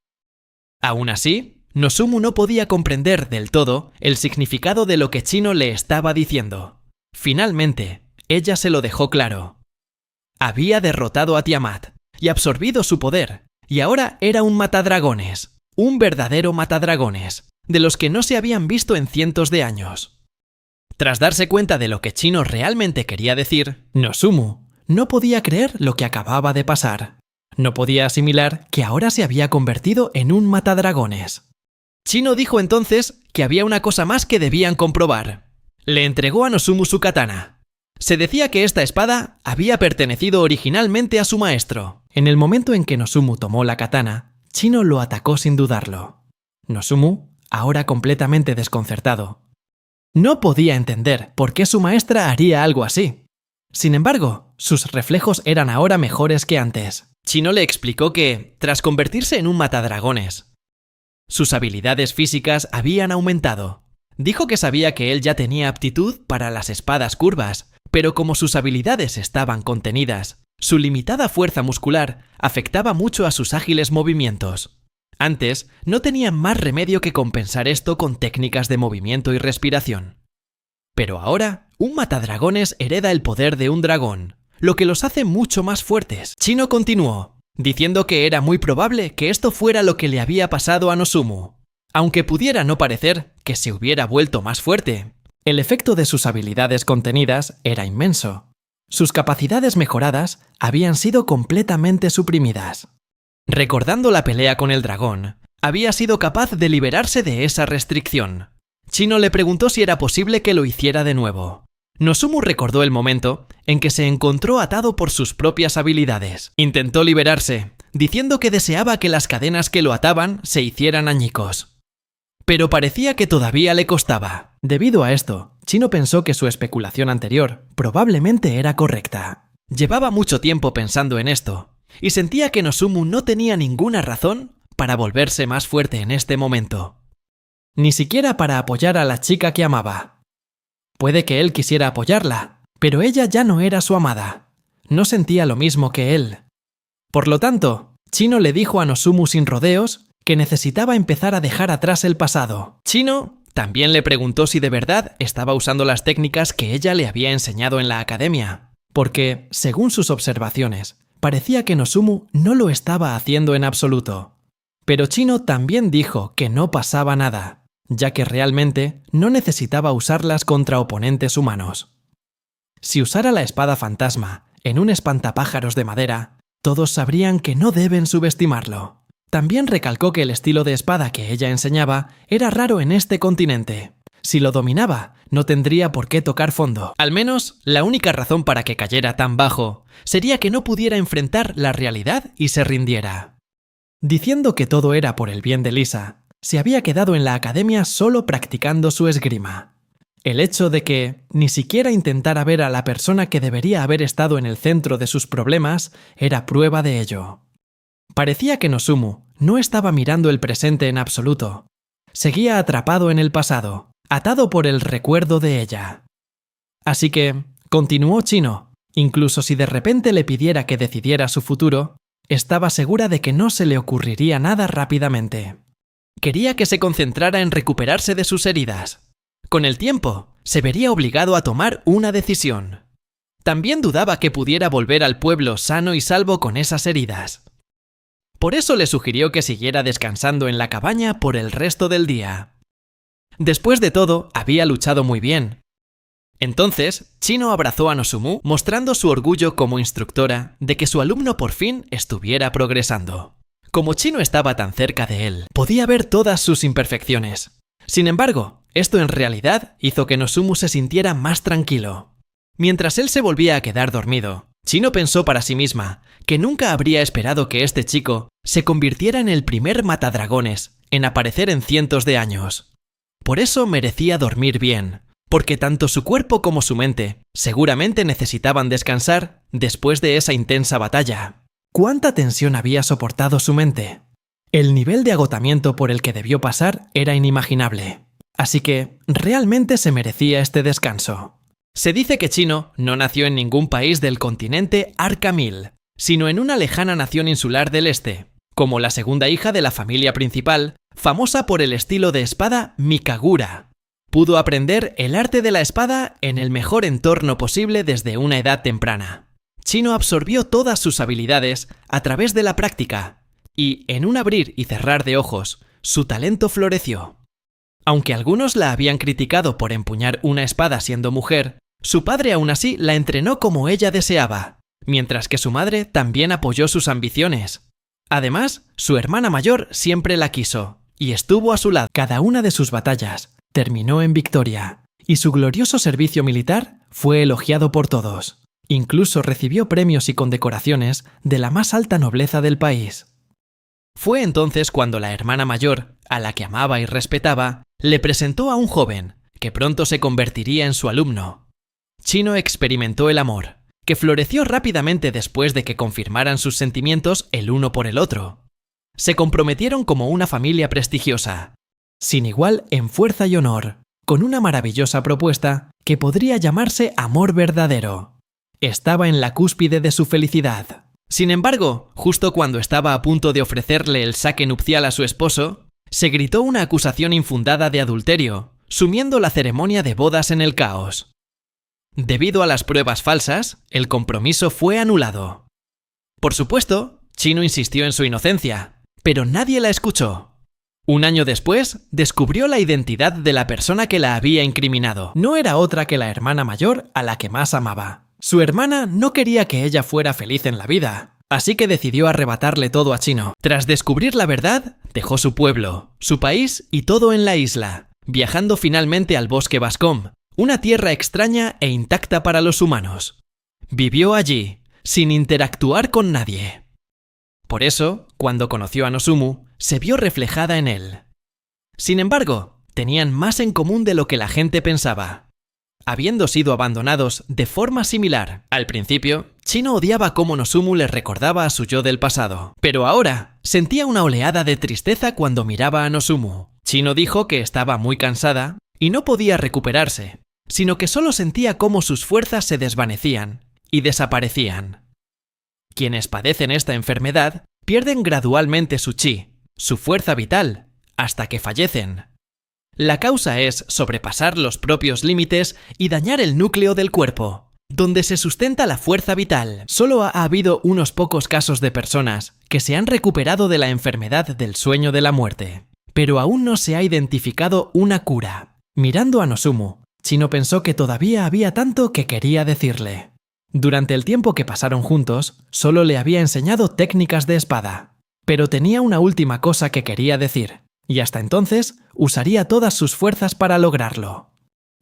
Aún así, Nozumu no podía comprender del todo el significado de lo que Chino le estaba diciendo. Finalmente, ella se lo dejó claro. Había derrotado a Tiamat y absorbido su poder, y ahora era un matadragones, un verdadero matadragones, de los que no se habían visto en cientos de años. Tras darse cuenta de lo que Chino realmente quería decir, Nozumu no podía creer lo que acababa de pasar. No podía asimilar que ahora se había convertido en un matadragones. Chino dijo entonces que había una cosa más que debían comprobar. Le entregó a Nozumu su katana. Se decía que esta espada había pertenecido originalmente a su maestro. En el momento en que Nozumu tomó la katana, Chino lo atacó sin dudarlo. Nozumu, ahora completamente desconcertado, no podía entender por qué su maestra haría algo así. Sin embargo, sus reflejos eran ahora mejores que antes. Chino le explicó que, tras convertirse en un matadragones, sus habilidades físicas habían aumentado. Dijo que sabía que él ya tenía aptitud para las espadas curvas, pero como sus habilidades estaban contenidas, su limitada fuerza muscular afectaba mucho a sus ágiles movimientos. Antes, no tenían más remedio que compensar esto con técnicas de movimiento y respiración. Pero ahora, un matadragones hereda el poder de un dragón, lo que los hace mucho más fuertes. Chino continuó, diciendo que era muy probable que esto fuera lo que le había pasado a Nozumu, aunque pudiera no parecer que se hubiera vuelto más fuerte. El efecto de sus habilidades contenidas era inmenso. Sus capacidades mejoradas habían sido completamente suprimidas. Recordando la pelea con el dragón, había sido capaz de liberarse de esa restricción. Chino le preguntó si era posible que lo hiciera de nuevo. Nozumu recordó el momento en que se encontró atado por sus propias habilidades. Intentó liberarse, diciendo que deseaba que las cadenas que lo ataban se hicieran añicos. Pero parecía que todavía le costaba. Debido a esto, Chino pensó que su especulación anterior probablemente era correcta. Llevaba mucho tiempo pensando en esto, y sentía que Nozumu no tenía ninguna razón para volverse más fuerte en este momento. Ni siquiera para apoyar a la chica que amaba. Puede que él quisiera apoyarla, pero ella ya no era su amada. No sentía lo mismo que él. Por lo tanto, Chino le dijo a Nozumu sin rodeos que necesitaba empezar a dejar atrás el pasado. Chino también le preguntó si de verdad estaba usando las técnicas que ella le había enseñado en la academia, porque, según sus observaciones, parecía que Nozumu no lo estaba haciendo en absoluto. Pero Chino también dijo que no pasaba nada, ya que realmente no necesitaba usarlas contra oponentes humanos. Si usara la espada fantasma en un espantapájaros de madera, todos sabrían que no deben subestimarlo. También recalcó que el estilo de espada que ella enseñaba era raro en este continente. Si lo dominaba, no tendría por qué tocar fondo. Al menos, la única razón para que cayera tan bajo sería que no pudiera enfrentar la realidad y se rindiera. Diciendo que todo era por el bien de Lisa, se había quedado en la academia solo practicando su esgrima. El hecho de que ni siquiera intentara ver a la persona que debería haber estado en el centro de sus problemas era prueba de ello. Parecía que Nozumu no estaba mirando el presente en absoluto. Seguía atrapado en el pasado, atado por el recuerdo de ella. Así que, continuó Chino, incluso si de repente le pidiera que decidiera su futuro, estaba segura de que no se le ocurriría nada rápidamente. Quería que se concentrara en recuperarse de sus heridas. Con el tiempo, se vería obligado a tomar una decisión. También dudaba que pudiera volver al pueblo sano y salvo con esas heridas. Por eso le sugirió que siguiera descansando en la cabaña por el resto del día. Después de todo, había luchado muy bien. Entonces, Chino abrazó a Nozumu, mostrando su orgullo como instructora de que su alumno por fin estuviera progresando. Como Chino estaba tan cerca de él, podía ver todas sus imperfecciones. Sin embargo, esto en realidad hizo que Nozumu se sintiera más tranquilo. Mientras él se volvía a quedar dormido, Chino pensó para sí misma que nunca habría esperado que este chico se convirtiera en el primer matadragones en aparecer en cientos de años. Por eso merecía dormir bien, porque tanto su cuerpo como su mente seguramente necesitaban descansar después de esa intensa batalla. ¿Cuánta tensión había soportado su mente? El nivel de agotamiento por el que debió pasar era inimaginable, así que realmente se merecía este descanso. Se dice que Chino no nació en ningún país del continente Arkamil, sino en una lejana nación insular del este, como la segunda hija de la familia principal, famosa por el estilo de espada Mikagura. Pudo aprender el arte de la espada en el mejor entorno posible desde una edad temprana. Chino absorbió todas sus habilidades a través de la práctica, y en un abrir y cerrar de ojos, su talento floreció. Aunque algunos la habían criticado por empuñar una espada siendo mujer, su padre aún así la entrenó como ella deseaba, mientras que su madre también apoyó sus ambiciones. Además, su hermana mayor siempre la quiso, y estuvo a su lado. Cada una de sus batallas terminó en victoria, y su glorioso servicio militar fue elogiado por todos. Incluso recibió premios y condecoraciones de la más alta nobleza del país. Fue entonces cuando la hermana mayor, a la que amaba y respetaba, le presentó a un joven, que pronto se convertiría en su alumno. Chino experimentó el amor, que floreció rápidamente después de que confirmaran sus sentimientos el uno por el otro. Se comprometieron como una familia prestigiosa, sin igual en fuerza y honor, con una maravillosa propuesta que podría llamarse amor verdadero. Estaba en la cúspide de su felicidad. Sin embargo, justo cuando estaba a punto de ofrecerle el saque nupcial a su esposo, se gritó una acusación infundada de adulterio, sumiendo la ceremonia de bodas en el caos. Debido a las pruebas falsas, el compromiso fue anulado. Por supuesto, Chino insistió en su inocencia, pero nadie la escuchó. Un año después, descubrió la identidad de la persona que la había incriminado. No era otra que la hermana mayor a la que más amaba. Su hermana no quería que ella fuera feliz en la vida, así que decidió arrebatarle todo a Chino. Tras descubrir la verdad, dejó su pueblo, su país y todo en la isla, viajando finalmente al bosque Bascom, una tierra extraña e intacta para los humanos. Vivió allí, sin interactuar con nadie. Por eso, cuando conoció a Nozomu, se vio reflejada en él. Sin embargo, tenían más en común de lo que la gente pensaba. Habiendo sido abandonados de forma similar al principio, Chino odiaba cómo Nozomu le recordaba a su yo del pasado. Pero ahora sentía una oleada de tristeza cuando miraba a Nozomu. Chino dijo que estaba muy cansada y no podía recuperarse, sino que solo sentía cómo sus fuerzas se desvanecían y desaparecían. Quienes padecen esta enfermedad pierden gradualmente su chi, su fuerza vital, hasta que fallecen. La causa es sobrepasar los propios límites y dañar el núcleo del cuerpo, donde se sustenta la fuerza vital. Solo ha habido unos pocos casos de personas que se han recuperado de la enfermedad del sueño de la muerte, pero aún no se ha identificado una cura. Mirando a Nozomu, Chino pensó que todavía había tanto que quería decirle. Durante el tiempo que pasaron juntos, solo le había enseñado técnicas de espada, pero tenía una última cosa que quería decir, y hasta entonces usaría todas sus fuerzas para lograrlo.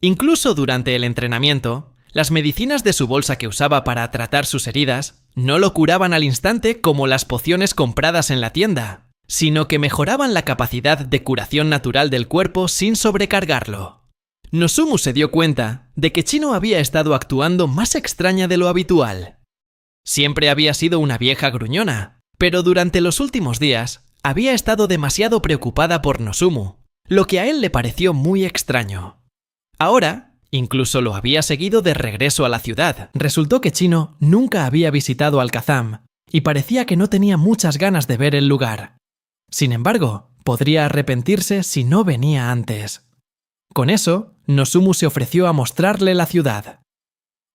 Incluso durante el entrenamiento, las medicinas de su bolsa que usaba para tratar sus heridas no lo curaban al instante como las pociones compradas en la tienda, sino que mejoraban la capacidad de curación natural del cuerpo sin sobrecargarlo. Nozomu se dio cuenta de que Chino había estado actuando más extraña de lo habitual. Siempre había sido una vieja gruñona, pero durante los últimos días había estado demasiado preocupada por Nozomu, lo que a él le pareció muy extraño. Ahora, incluso lo había seguido de regreso a la ciudad. Resultó que Chino nunca había visitado Al-Khazam y parecía que no tenía muchas ganas de ver el lugar. Sin embargo, podría arrepentirse si no venía antes. Con eso, Nozomu se ofreció a mostrarle la ciudad.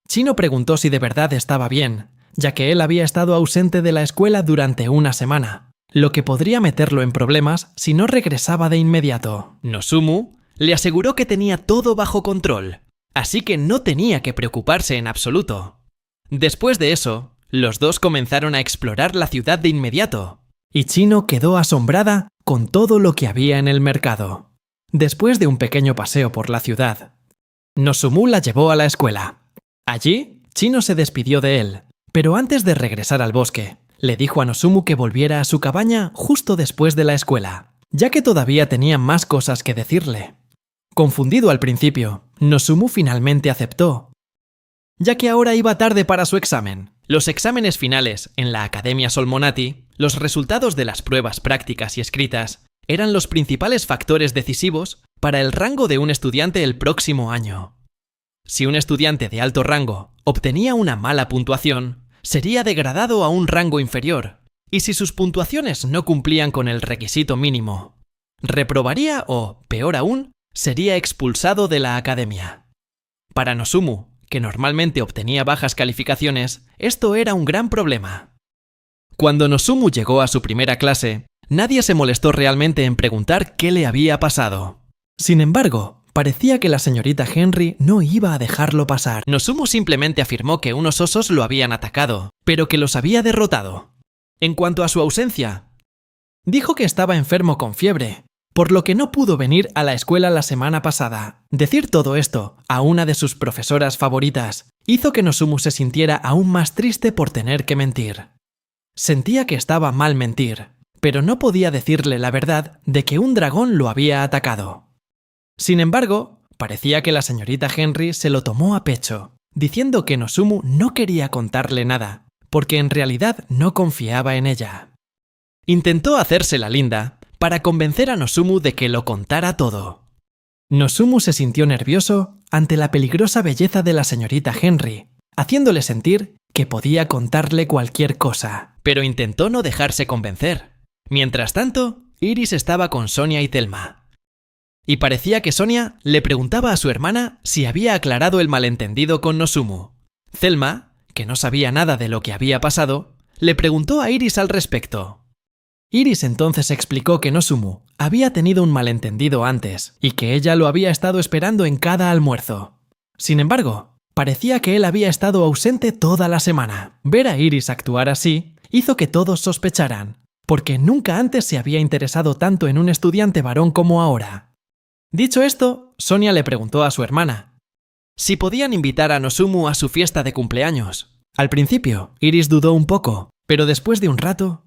Chino preguntó si de verdad estaba bien, ya que él había estado ausente de la escuela durante una semana, lo que podría meterlo en problemas si no regresaba de inmediato. Nozomu le aseguró que tenía todo bajo control, así que no tenía que preocuparse en absoluto. Después de eso, los dos comenzaron a explorar la ciudad de inmediato, y Chino quedó asombrada con todo lo que había en el mercado. Después de un pequeño paseo por la ciudad, Nozomu la llevó a la escuela. Allí, Chino se despidió de él, pero antes de regresar al bosque, le dijo a Nozomu que volviera a su cabaña justo después de la escuela, ya que todavía tenía más cosas que decirle. Confundido al principio, Nozomu finalmente aceptó, ya que ahora iba tarde para su examen. Los exámenes finales en la Academia Solmonati, los resultados de las pruebas prácticas y escritas, eran los principales factores decisivos para el rango de un estudiante el próximo año. Si un estudiante de alto rango obtenía una mala puntuación, sería degradado a un rango inferior, y si sus puntuaciones no cumplían con el requisito mínimo, reprobaría o, peor aún, sería expulsado de la academia. Para Nozomu, que normalmente obtenía bajas calificaciones, esto era un gran problema. Cuando Nozomu llegó a su primera clase, nadie se molestó realmente en preguntar qué le había pasado. Sin embargo, parecía que la señorita Henry no iba a dejarlo pasar. Nozomu simplemente afirmó que unos osos lo habían atacado, pero que los había derrotado. En cuanto a su ausencia, dijo que estaba enfermo con fiebre, por lo que no pudo venir a la escuela la semana pasada. Decir todo esto a una de sus profesoras favoritas hizo que Nozomu se sintiera aún más triste por tener que mentir. Sentía que estaba mal mentir, pero no podía decirle la verdad de que un dragón lo había atacado. Sin embargo, parecía que la señorita Henry se lo tomó a pecho, diciendo que Nozomu no quería contarle nada, porque en realidad no confiaba en ella. Intentó hacerse la linda para convencer a Nozomu de que lo contara todo. Nozomu se sintió nervioso ante la peligrosa belleza de la señorita Henry, haciéndole sentir que podía contarle cualquier cosa, pero intentó no dejarse convencer. Mientras tanto, Iris estaba con Sonia y Thelma. Y parecía que Sonia le preguntaba a su hermana si había aclarado el malentendido con Nozomu. Thelma, que no sabía nada de lo que había pasado, le preguntó a Iris al respecto. Iris entonces explicó que Nozomu había tenido un malentendido antes y que ella lo había estado esperando en cada almuerzo. Sin embargo, Parecía que él había estado ausente toda la semana. Ver a Iris actuar así hizo que todos sospecharan, porque nunca antes se había interesado tanto en un estudiante varón como ahora. Dicho esto, Sonia le preguntó a su hermana si podían invitar a Nozomu a su fiesta de cumpleaños. Al principio, Iris dudó un poco, pero después de un rato,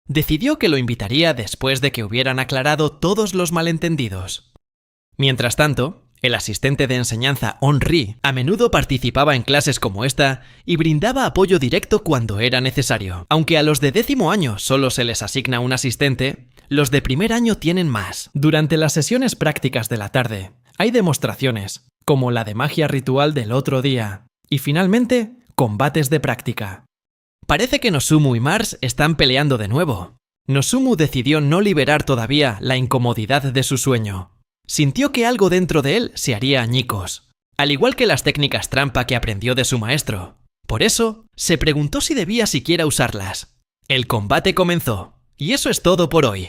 decidió que lo invitaría después de que hubieran aclarado todos los malentendidos. Mientras tanto, el asistente de enseñanza On-ri a menudo participaba en clases como esta y brindaba apoyo directo cuando era necesario. Aunque a los de 10º año solo se les asigna un asistente, los de primer año tienen más. Durante las sesiones prácticas de la tarde, hay demostraciones, como la de magia ritual del otro día, y finalmente, combates de práctica. Parece que Nozomu y Mars están peleando de nuevo. Nozomu decidió no liberar todavía la incomodidad de su sueño. Sintió que algo dentro de él se haría añicos, al igual que las técnicas trampa que aprendió de su maestro. Por eso, se preguntó si debía siquiera usarlas. El combate comenzó, y eso es todo por hoy.